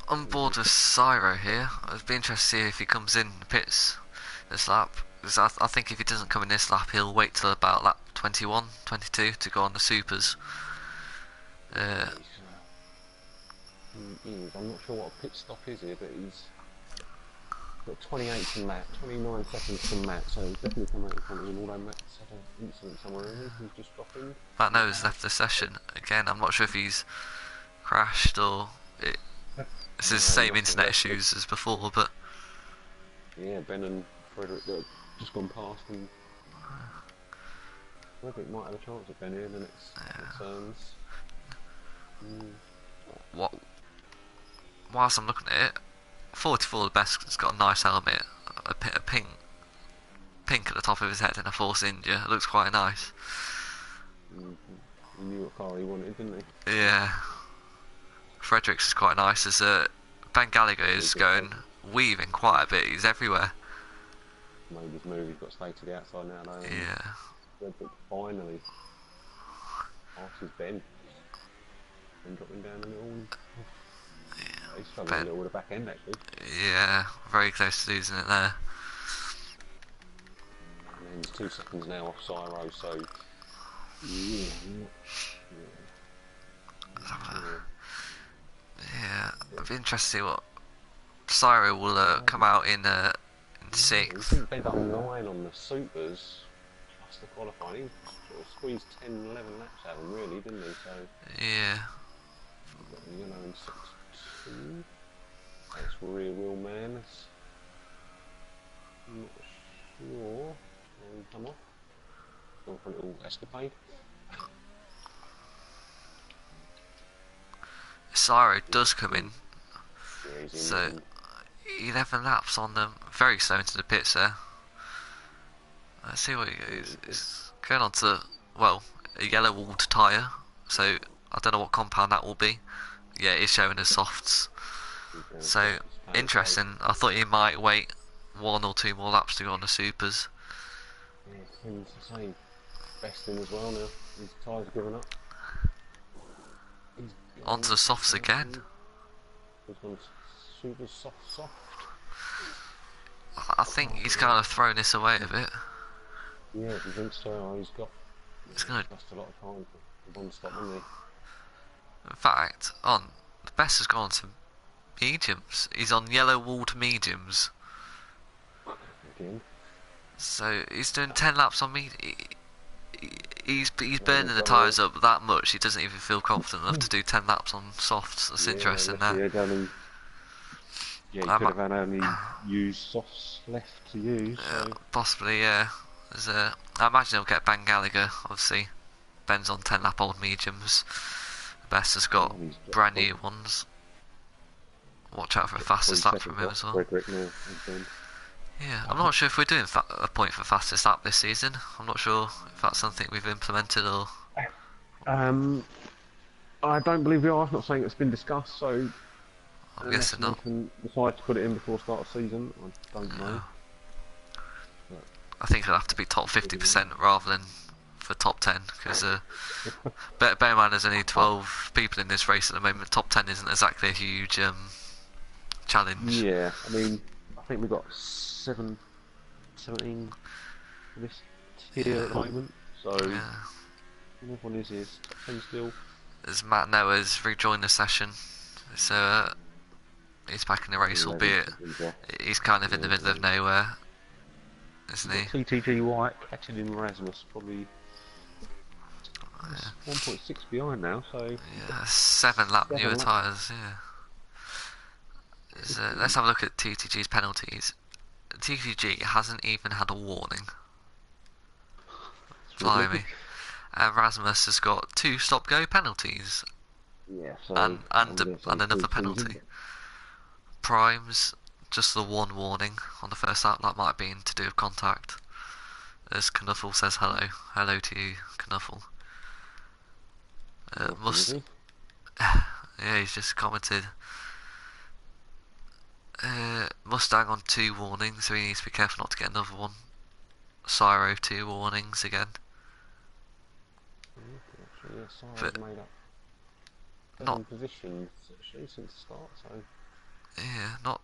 on board with Cyro here. I'd be interested to see if he comes in the pits this lap. Because I think if he doesn't come in this lap, he'll wait till about lap 21, 22 to go on the supers. I'm not sure what a pit stop is here, but he's got 28 to Matt, 29 seconds to Matt, so he's definitely come out in front of him, although Matt's had an incident somewhere in he's just dropping. Matt Noah's left the session. Again, I'm not sure if he's crashed or this is the same internet issues as before, but... Yeah, Ben and Frederick have just gone past, and Frederick might have a chance at Ben here in the next turns. Whilst I'm looking at it, 44 the best has got a nice helmet, a pink at the top of his head and a Force India. It looks quite nice. He knew what car he wanted, didn't he? Yeah. Fredericks is quite nice as a Ben Gallagher is going weaving quite a bit. He's everywhere. Made his move. He's got to stay to the outside now. Though. Yeah. Redbrick finally passes Ben and dropping down a little. Yeah. He's struggling a little with the back end actually. Yeah, very close to losing it there. And then he's 2 seconds now off Cyro, so. Yeah, it'd be interesting to see what Cyro will come out in 6th. I think they done 9 on the supers plus the qualifying. He sort of squeezed 10, 11 laps out of them, really, didn't he? So yeah. Yellow in 6-2. That's rear wheel man. I'm not sure. And come off. Going for a little escapade. Cyro does come in, Yeah, so 11 laps on them, very slow into the pits there. Let's see what he's going on to, well, a yellow walled tyre, so I don't know what compound that will be. Yeah, it's showing as softs, so interesting. I thought he might wait 1 or 2 more laps to go on the supers. Yeah, Tim's the same. Besting as well now, his tyres are giving up. Onto the softs again. He's gone super soft. I think he's kind of thrown this away a bit. Yeah, if you think so, he's got It's gonna lost a lot of time for one stop, hasn't he? In fact, the best has gone to mediums. He's on yellow walled mediums. Again. So he's doing 10 laps on medium. He's burning the tyres up that much. He doesn't even feel confident enough to do 10 laps on softs. That's interesting. That. Yeah, he could have only used softs left to use. So. Possibly, yeah. I imagine he'll get Ben Gallagher. Obviously, Ben's on 10 lap old mediums. Best has got brand new ones. Watch out for a fastest lap from him as well. Yeah, I'm not sure if we're doing a point for fastest lap this season. I'm not sure if that's something we've implemented or. I don't believe we are. I'm not saying it's been discussed, so. I'm guessing not. Decide to put it in before start of season. I don't know. I think it'll have to be top 50% rather than for top 10 because bear in mind there's only 12 people in this race at the moment. Top 10 isn't exactly a huge challenge. Yeah, I mean, I think we've got 17 for this tier at the moment, so everyone is top 10 still. As Matt Noah's rejoined the session, so he's back in the race, albeit he's kind of in the middle of nowhere, isn't he? TTG White catching in Rasmus, probably 1.6 behind now, so. Yeah, 7 lap newer tyres, yeah. Let's have a look at TTG's penalties. TTG hasn't even had a warning. Blimey. And Rasmus has got 2 stop-go penalties. Yeah, so and another penalty. Primes, just the 1 warning on the first lap. That might have been to do with contact. As Knuffle says hello. Hello to you, Knuffle. Yeah, he's just commented. Mustang on 2 warnings, so he needs to be careful not to get another one. Cyro 2 warnings again. Yeah, Cyro's made up 7 positions actually since the start, so. Yeah,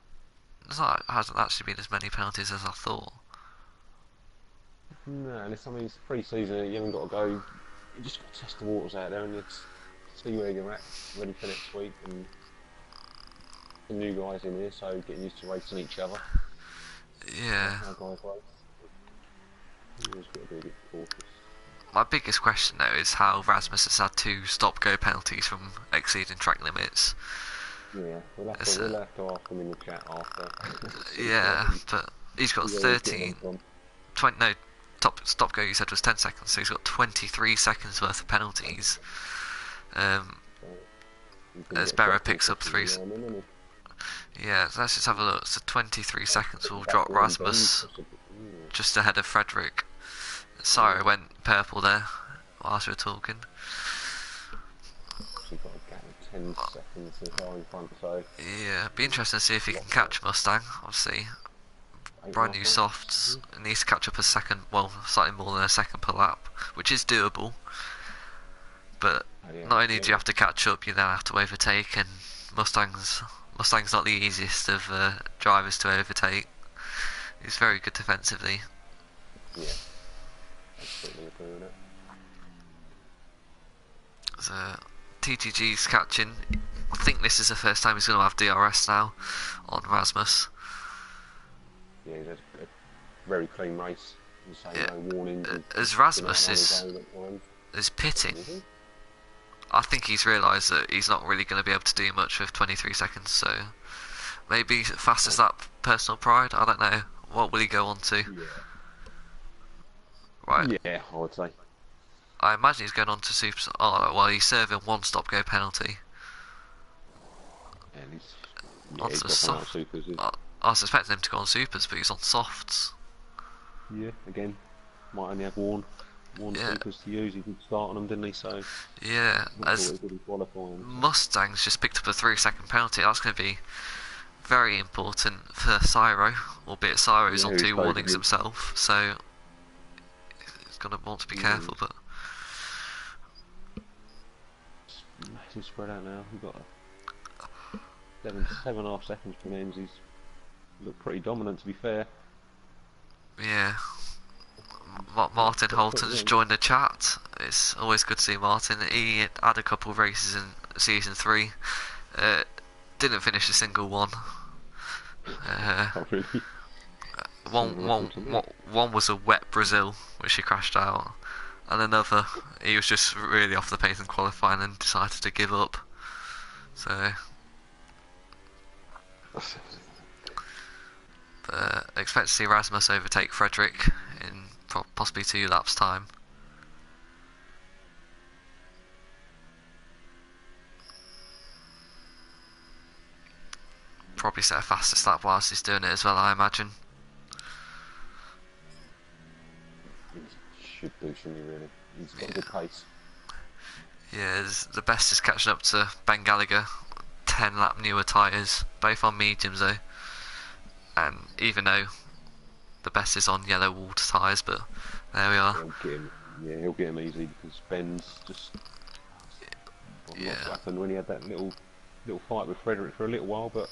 hasn't actually been as many penalties as I thought. No, and it's something it's pre-season. You haven't got to go. You just got to test the waters out there and see where you're at, ready for next week. And the new guys in here, so getting used to racing each other. Yeah. How guys race. You always got to be a bit cautious. My biggest question though is how Rasmus has had 2 stop-go penalties from exceeding track limits. Yeah, we'll have to ask him in the chat after. Yeah, but he's got 13. 20, no, top stop-go you said was 10 seconds, so he's got 23 seconds worth of penalties. As Berra picks up 3. Yeah, so let's just have a look. So 23 seconds will drop Rasmus just ahead of Frederick. Sorry, I went purple there whilst we were talking. We've got a gap of 10 seconds to the car in front, so... Yeah, be interesting to see if he can catch Mustang, obviously. Brand new softs, needs to catch up a second, well, slightly more than a second per lap, which is doable. But not only do you have to catch up, you then have to overtake, and Mustang's not the easiest of drivers to overtake. He's very good defensively. Yeah, absolutely agree with it. So, TTG's catching. I think this is the first time he's going to have DRS now on Rasmus. Yeah, he's a very clean race. Yeah. No warnings. As Rasmus is pitting, I think he's realised that he's not really going to be able to do much with 23 seconds, so maybe fastest lap personal pride, I don't know. What will he go on to? Yeah. Right. Yeah, I would say. I imagine he's going on to super... Oh, well, he's serving one stop-go penalty. Yeah, he's onto soft. Supers, I was expecting him to go on supers, but he's on softs. Yeah, again, might only have one supers to use. He did start on them, didn't he? So yeah, as Mustang's just picked up a 3-second penalty. That's going to be very important for Cyro, albeit Cyro's on 2 warnings himself, so he's going to want to be careful. But massive spread out now. We've got 7.5 seconds from ends. He's looked pretty dominant, to be fair. Yeah. Martin Holton's joined the chat. It's always good to see Martin. He had a couple of races in season 3. Didn't finish a single one. Not really. One was a wet Brazil, which he crashed out, and another he was just really off the pace in qualifying and decided to give up. So, expect to see Rasmus overtake Frederick in possibly 2 laps time. Probably set a fastest lap whilst he's doing it as well, I imagine. Should do, shouldn't he, really? He's got a good pace. Yeah, the best is catching up to Ben Gallagher. 10 lap newer tyres, both on mediums though. And even though the best is on yellow water tyres, but there we are. He'll get him easily because Ben's just... What happened when he had that little fight with Frederick for a little while, but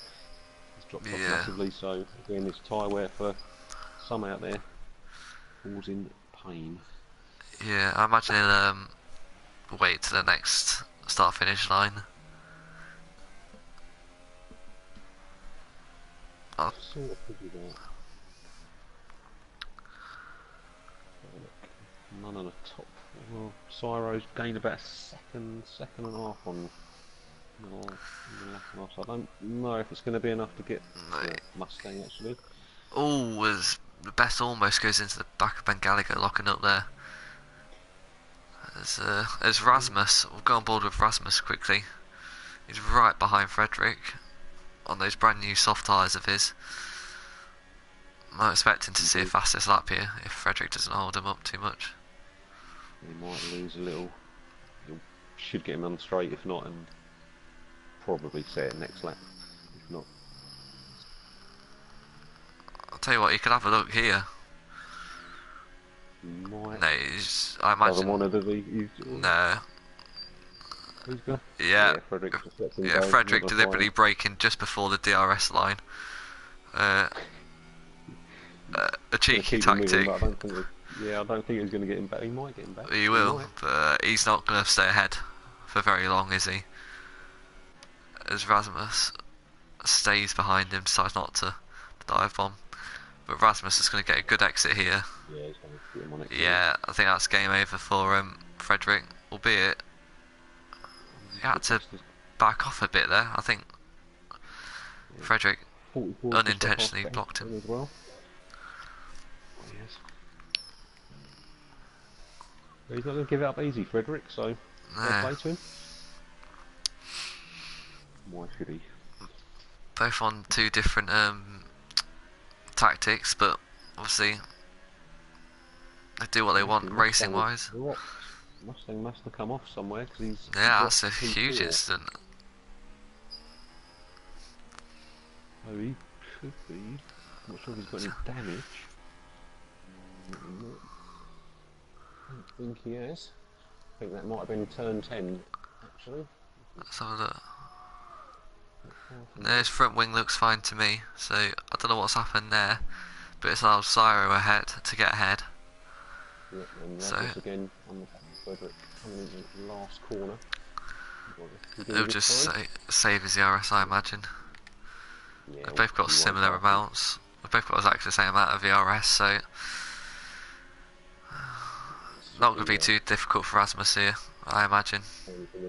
he's dropped off massively, so again this tyre wear for some out there causing pain. Yeah, I imagine he'll wait to the next start-finish line. Sort of figured out. None on the top. Well, Cyro's gained about a second and a half on the lap and a half, so I don't know if it's going to be enough to get Mustang actually. Oh, the best almost goes into the back of Ben Gallagher, locking up there. As Rasmus, we'll go on board with Rasmus quickly. He's right behind Frederick on those brand new soft tyres of his. I'm not expecting to see a fastest lap here if Frederick doesn't hold him up too much. He might lose a little. He should get him on straight if not, and probably set it next lap if not. I'll tell you what, you could have a look here. Might. No, I imagine. No. Yeah, Frederick deliberately braking just before the DRS line. A cheeky tactic. I don't think he's going to get him back. He might get him back. He will, but he's not going to stay ahead for very long, is he? As Rasmus stays behind him, decides not to dive bomb. But Rasmus is going to get a good exit here. Yeah, he's going to get him on it. Yeah, I think that's game over for Frederick, albeit he had to back off a bit there. I think Frederick unintentionally blocked him. As well. Yes. But he's not going to give it up easy, Frederick, so fair play to him. Why should he? Both on 2 different tactics, but obviously they do what they want racing wise. Mustang must have come off somewhere because he's... Yeah, that's a huge incident. So he should be. I'm not sure if he's got any damage. I don't think he has. I think that might have been turn 10, actually. Let's have a look. No, his front wing looks fine to me, so I don't know what's happened there, but it's allowed Cyro ahead to get ahead. Yeah, and Rasmus again on the Frederick coming into the last corner. He'll just save his ERS, I imagine. Yeah, They've both got similar amounts. They've both got exactly the same amount of ERS, so not going to be too difficult for Rasmus here, I imagine.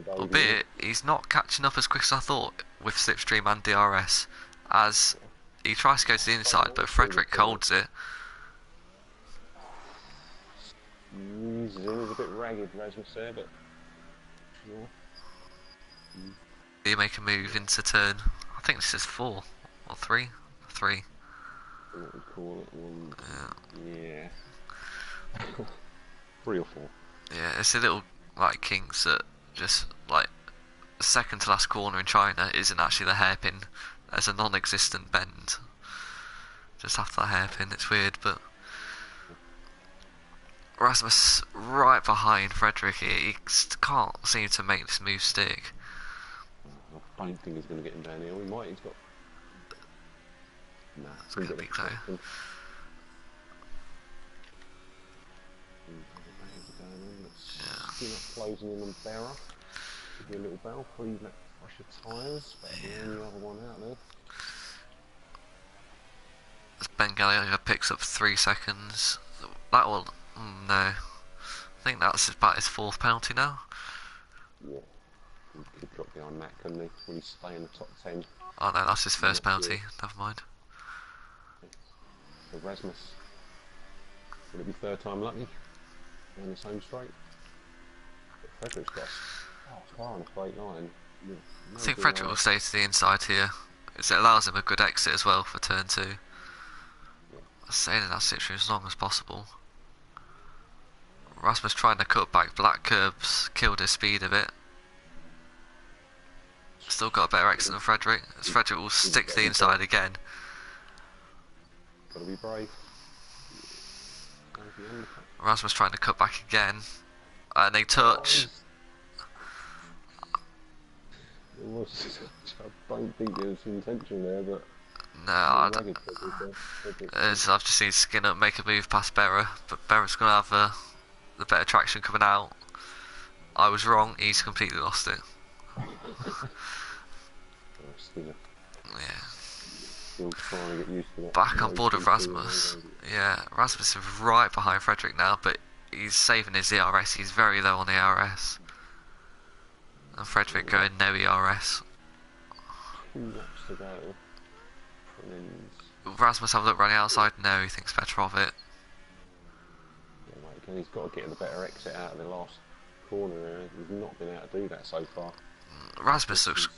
Albeit, he's not catching up as quick as I thought with Slipstream and DRS, as he tries to go to the inside, but Frederick holds it. He's a bit ragged, Rasmus there, but yeah. You make a move into turn, I think this is 4 or 3? 3. What we call it? One. Yeah. 3 or 4. Yeah, it's a little like kinks that just like second to last corner in China isn't actually the hairpin. There's a non-existent bend just after that hairpin. It's weird, but Rasmus right behind Frederick here. He can't seem to make this move stick. I don't think he's going to get him down here. He might. He's got. Nah, it's going to be close. You're not closing in on Berra. Give you a little bell, please let wash your tyres. That's the only other one out there. As Ben Gallagher picks up 3 seconds. That will. No. I think that's about his 4th penalty now. Yeah. He could drop behind Matt, couldn't he? Will he stay in the top 10? Oh no, that's his first penalty. Never mind. So Rasmus. Will it be 3rd time lucky? Down his home straight? Frederick's got far on a straight line. No, I think Frederick will stay to the inside here, as it allows him a good exit as well for turn 2. Yeah. Staying in that situation as long as possible. Rasmus trying to cut back, black curbs killed his speed a bit. Still got a better exit than Frederick, as Frederick will stick to the inside again. Gotta be brave. Rasmus trying to cut back again. And they touch. I don't think there was intention there, but no, I don't. As I've just seen Skinner make a move past Berra, but Berra's going to have the better traction coming out. I was wrong. He's completely lost it. Yeah. Still trying to get used to that. Back on board with Rasmus. Yeah, Rasmus is right behind Frederick now, but he's saving his ERS. He's very low on the ERS. And Frederick going no ERS. 2 laps to go. Rasmus have a look running outside? No, he thinks better of it. Yeah, mate, again, he's got to get the better exit out of the last corner there. He's not been able to do that so far. Rasmus looks...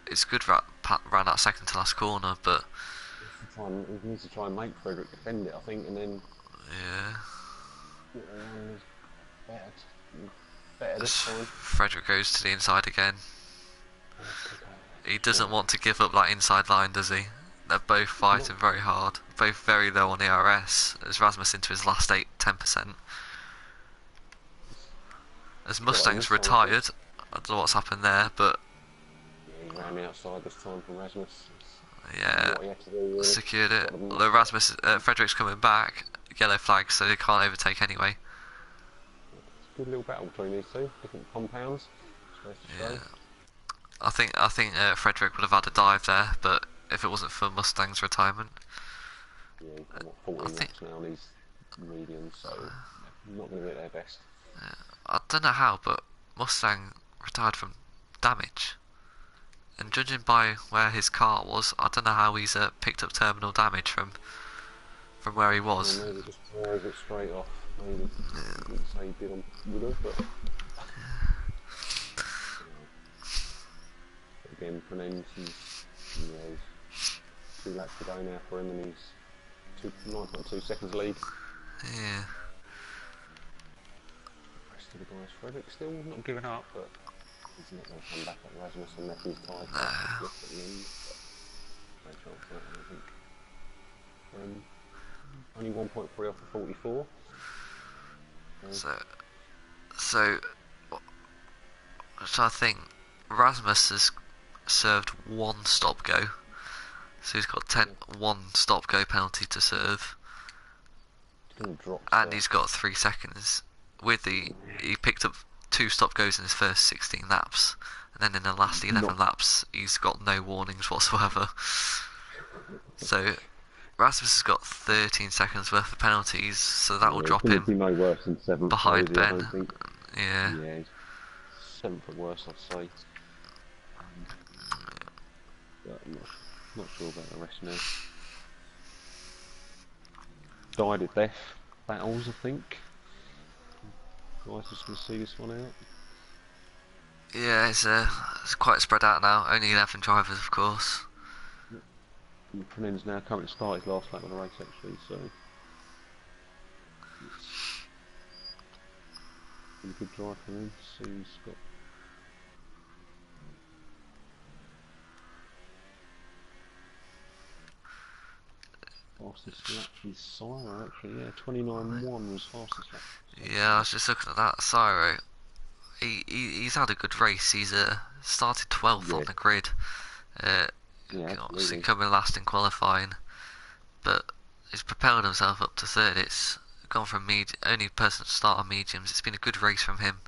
It's good ran that second to last corner, but... He needs to try and make Frederick defend it, I think, and then... Yeah. Better this time. Frederick goes to the inside again. He doesn't want to give up that inside line, does he? They're both fighting very hard, both very low on the RS. As Rasmus into his last 10%. As Mustang's retired, I don't know what's happened there, but yeah, he ran outside this time from Rasmus. Yeah, secured it. Although Frederick's coming back, yellow flag, so they can't overtake anyway. Good little battle between these two, different compounds. Yeah, I think Frederick would have had a dive there, but if it wasn't for Mustang's retirement, yeah, he's got 14 laps now on these mediums, so not going to be at their best. I don't know how, but Mustang retired from damage, and judging by where his car was, I don't know how he's picked up terminal damage from where he was. Well, maybe just drove it straight off. Maybe didn't say he did on would have, but again, Fernandez, he's 2 laps to go now for him, and he's 9.2 seconds lead. Yeah. The rest of the guys, Frederick still not giving up, but he's not going to come back at Rasmus unless he's tied at the end. no chance of that, I don't think. Only 1.3 off the 44. So I think Rasmus has served one stop go, so he's got one stop go penalty to serve, and he's got 3 seconds. He picked up 2 stop goes in his first 16 laps, and then in the last 11 laps he's got no warnings whatsoever. So Rasmus has got 13 seconds worth of penalties, so that will drop him be no worse than 7th behind Ben. I don't think. Yeah, 7th at worst, I'd say. But I'm not sure about the rest now. Died at death battles, I think. Guys, just going to see this one out. Yeah, it's quite spread out now. Only 11 drivers, of course. Pennon's now currently started his last lap of the race, actually, so it's a good drive for him. So he's got fastest lap with Cyro, actually, yeah, 29.1 was fastest lap. Yeah, I was just looking at that. Cyro, he's had a good race. He's started 12th on the grid. Obviously coming last in qualifying, but he's propelled himself up to 3rd. It's gone from only person to start on mediums. It's been a good race from him.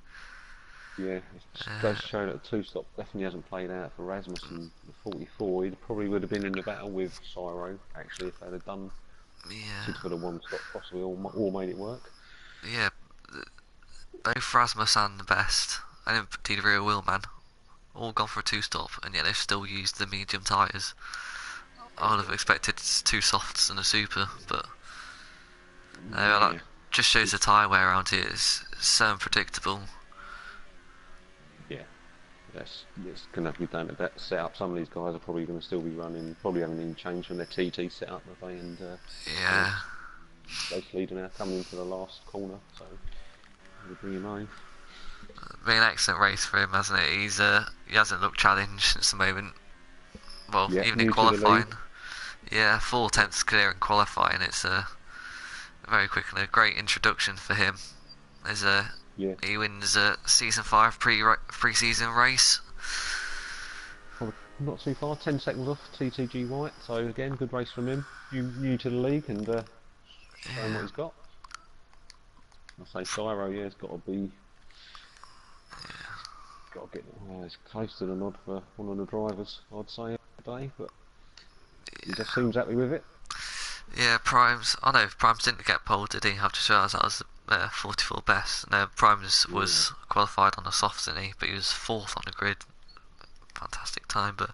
Yeah, it goes to show that the 2-stop definitely hasn't played out for Rasmussen. The 44, he probably would have been in the battle with Cyro, actually, if they'd have done 6 for the 1-stop, possibly, or made it work. Yeah, both Rasmus and the best, and indeed Rear Wheelman, all gone for a 2-stop, and yet they've still used the medium tyres. I would have expected 2 softs and a super, but that just shows the tyre wear around here is so unpredictable. Yeah, it's going to be down to that setup. Some of these guys are probably going to still be running, probably haven't even changed from their TT setup, have they? And race leader now coming into the last corner, so we'll bring him on. Been an excellent race for him, hasn't it? He hasn't looked challenged since the moment. Well, even in qualifying. Yeah, 4 tenths clear in qualifying. It's very quick and a great introduction for him. He wins a season 5 pre-season race. Not too far, 10 seconds off TTG White. So again, good race from him. New to the league and showing what he's got. I say Cyro, he's got to be. Got to get as close to the nod for one of the drivers, I'd say, today, but he just seems happy with it. Yeah, Primes. I know Primes didn't get pole, did he? I just realised that was 44 best. No, Primes was qualified on the softs, didn't he? But he was 4th on the grid. Fantastic time, but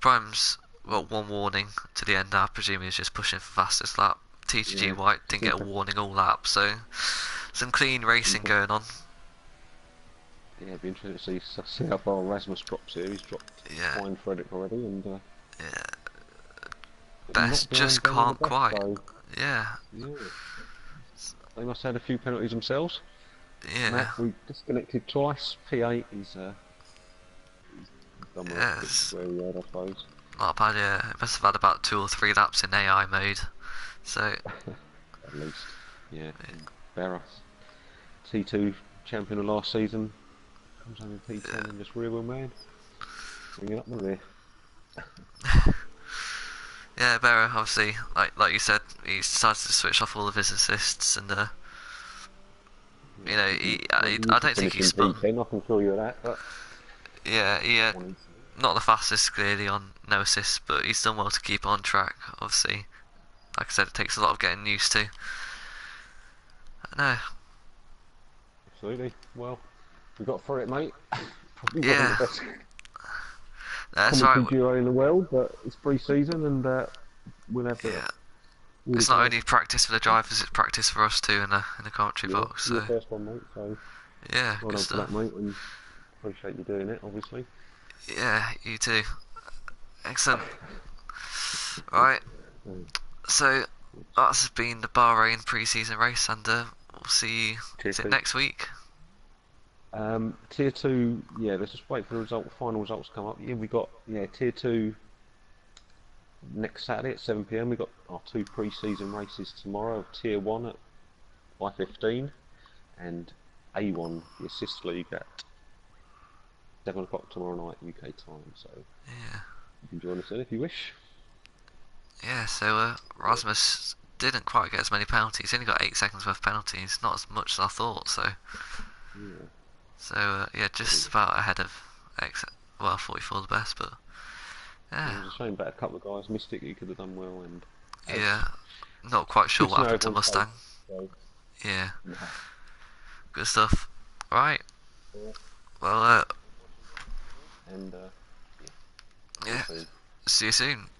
Primes got 1 warning to the end. I presume he was just pushing for fastest lap. TTG White didn't get a warning all lap, so some clean racing going on. Yeah, it'd be interesting to see how far Rasmus drops here. He's dropped behind Frederick already, and Best just can't quite. Yeah. They must have had a few penalties themselves. Yeah. Matt, we disconnected twice. P8 is done where we had, I suppose. Not bad, yeah. It must have had about 2 or 3 laps in AI mode. So. At least. Yeah. Barra, T2 champion of last season. Comes home in P10 and just rear wheel man. Bring it up there. Yeah, Barra, obviously, like you said, he's decided to switch off all of his assists, and I don't think he's spun. I can show you that. But yeah, not the fastest clearly on no assists, but he's done well to keep on track. Obviously, like I said, it takes a lot of getting used to. No. Absolutely. Well, we got through it, mate. Yeah. That's right. Duo in the world, but it's pre-season, and we'll have it's not only practice for the drivers; it's practice for us too in the commentary box. So. Your first one, mate. So yeah, well done for that, mate, and appreciate you doing it, obviously. Yeah, you too. Excellent. Right. So that's been the Bahrain pre-season race, and we'll see you next week. Tier 2, let's just wait for the final results to come up. Yeah, we got Tier 2 next Saturday at 7 p.m. we've got our two pre-season races tomorrow. Tier 1 at 5:15 and A1, the Assist League, at 7 o'clock tomorrow night UK time. So Yeah. you can join us then if you wish. Yeah, so Rasmus didn't quite get as many penalties. He only got 8 seconds worth of penalties, not as much as I thought. So, Yeah. yeah, just about ahead of X. Well, 44 the best, but It yeah, was a shame about a couple of guys. Mystic, he could have done well, and as yeah. Not quite sure good what to know happened to everyone's safe. Mustang. So, Yeah, no. good stuff. Right. Yeah. Well, And yeah, see you yeah. soon. See you soon.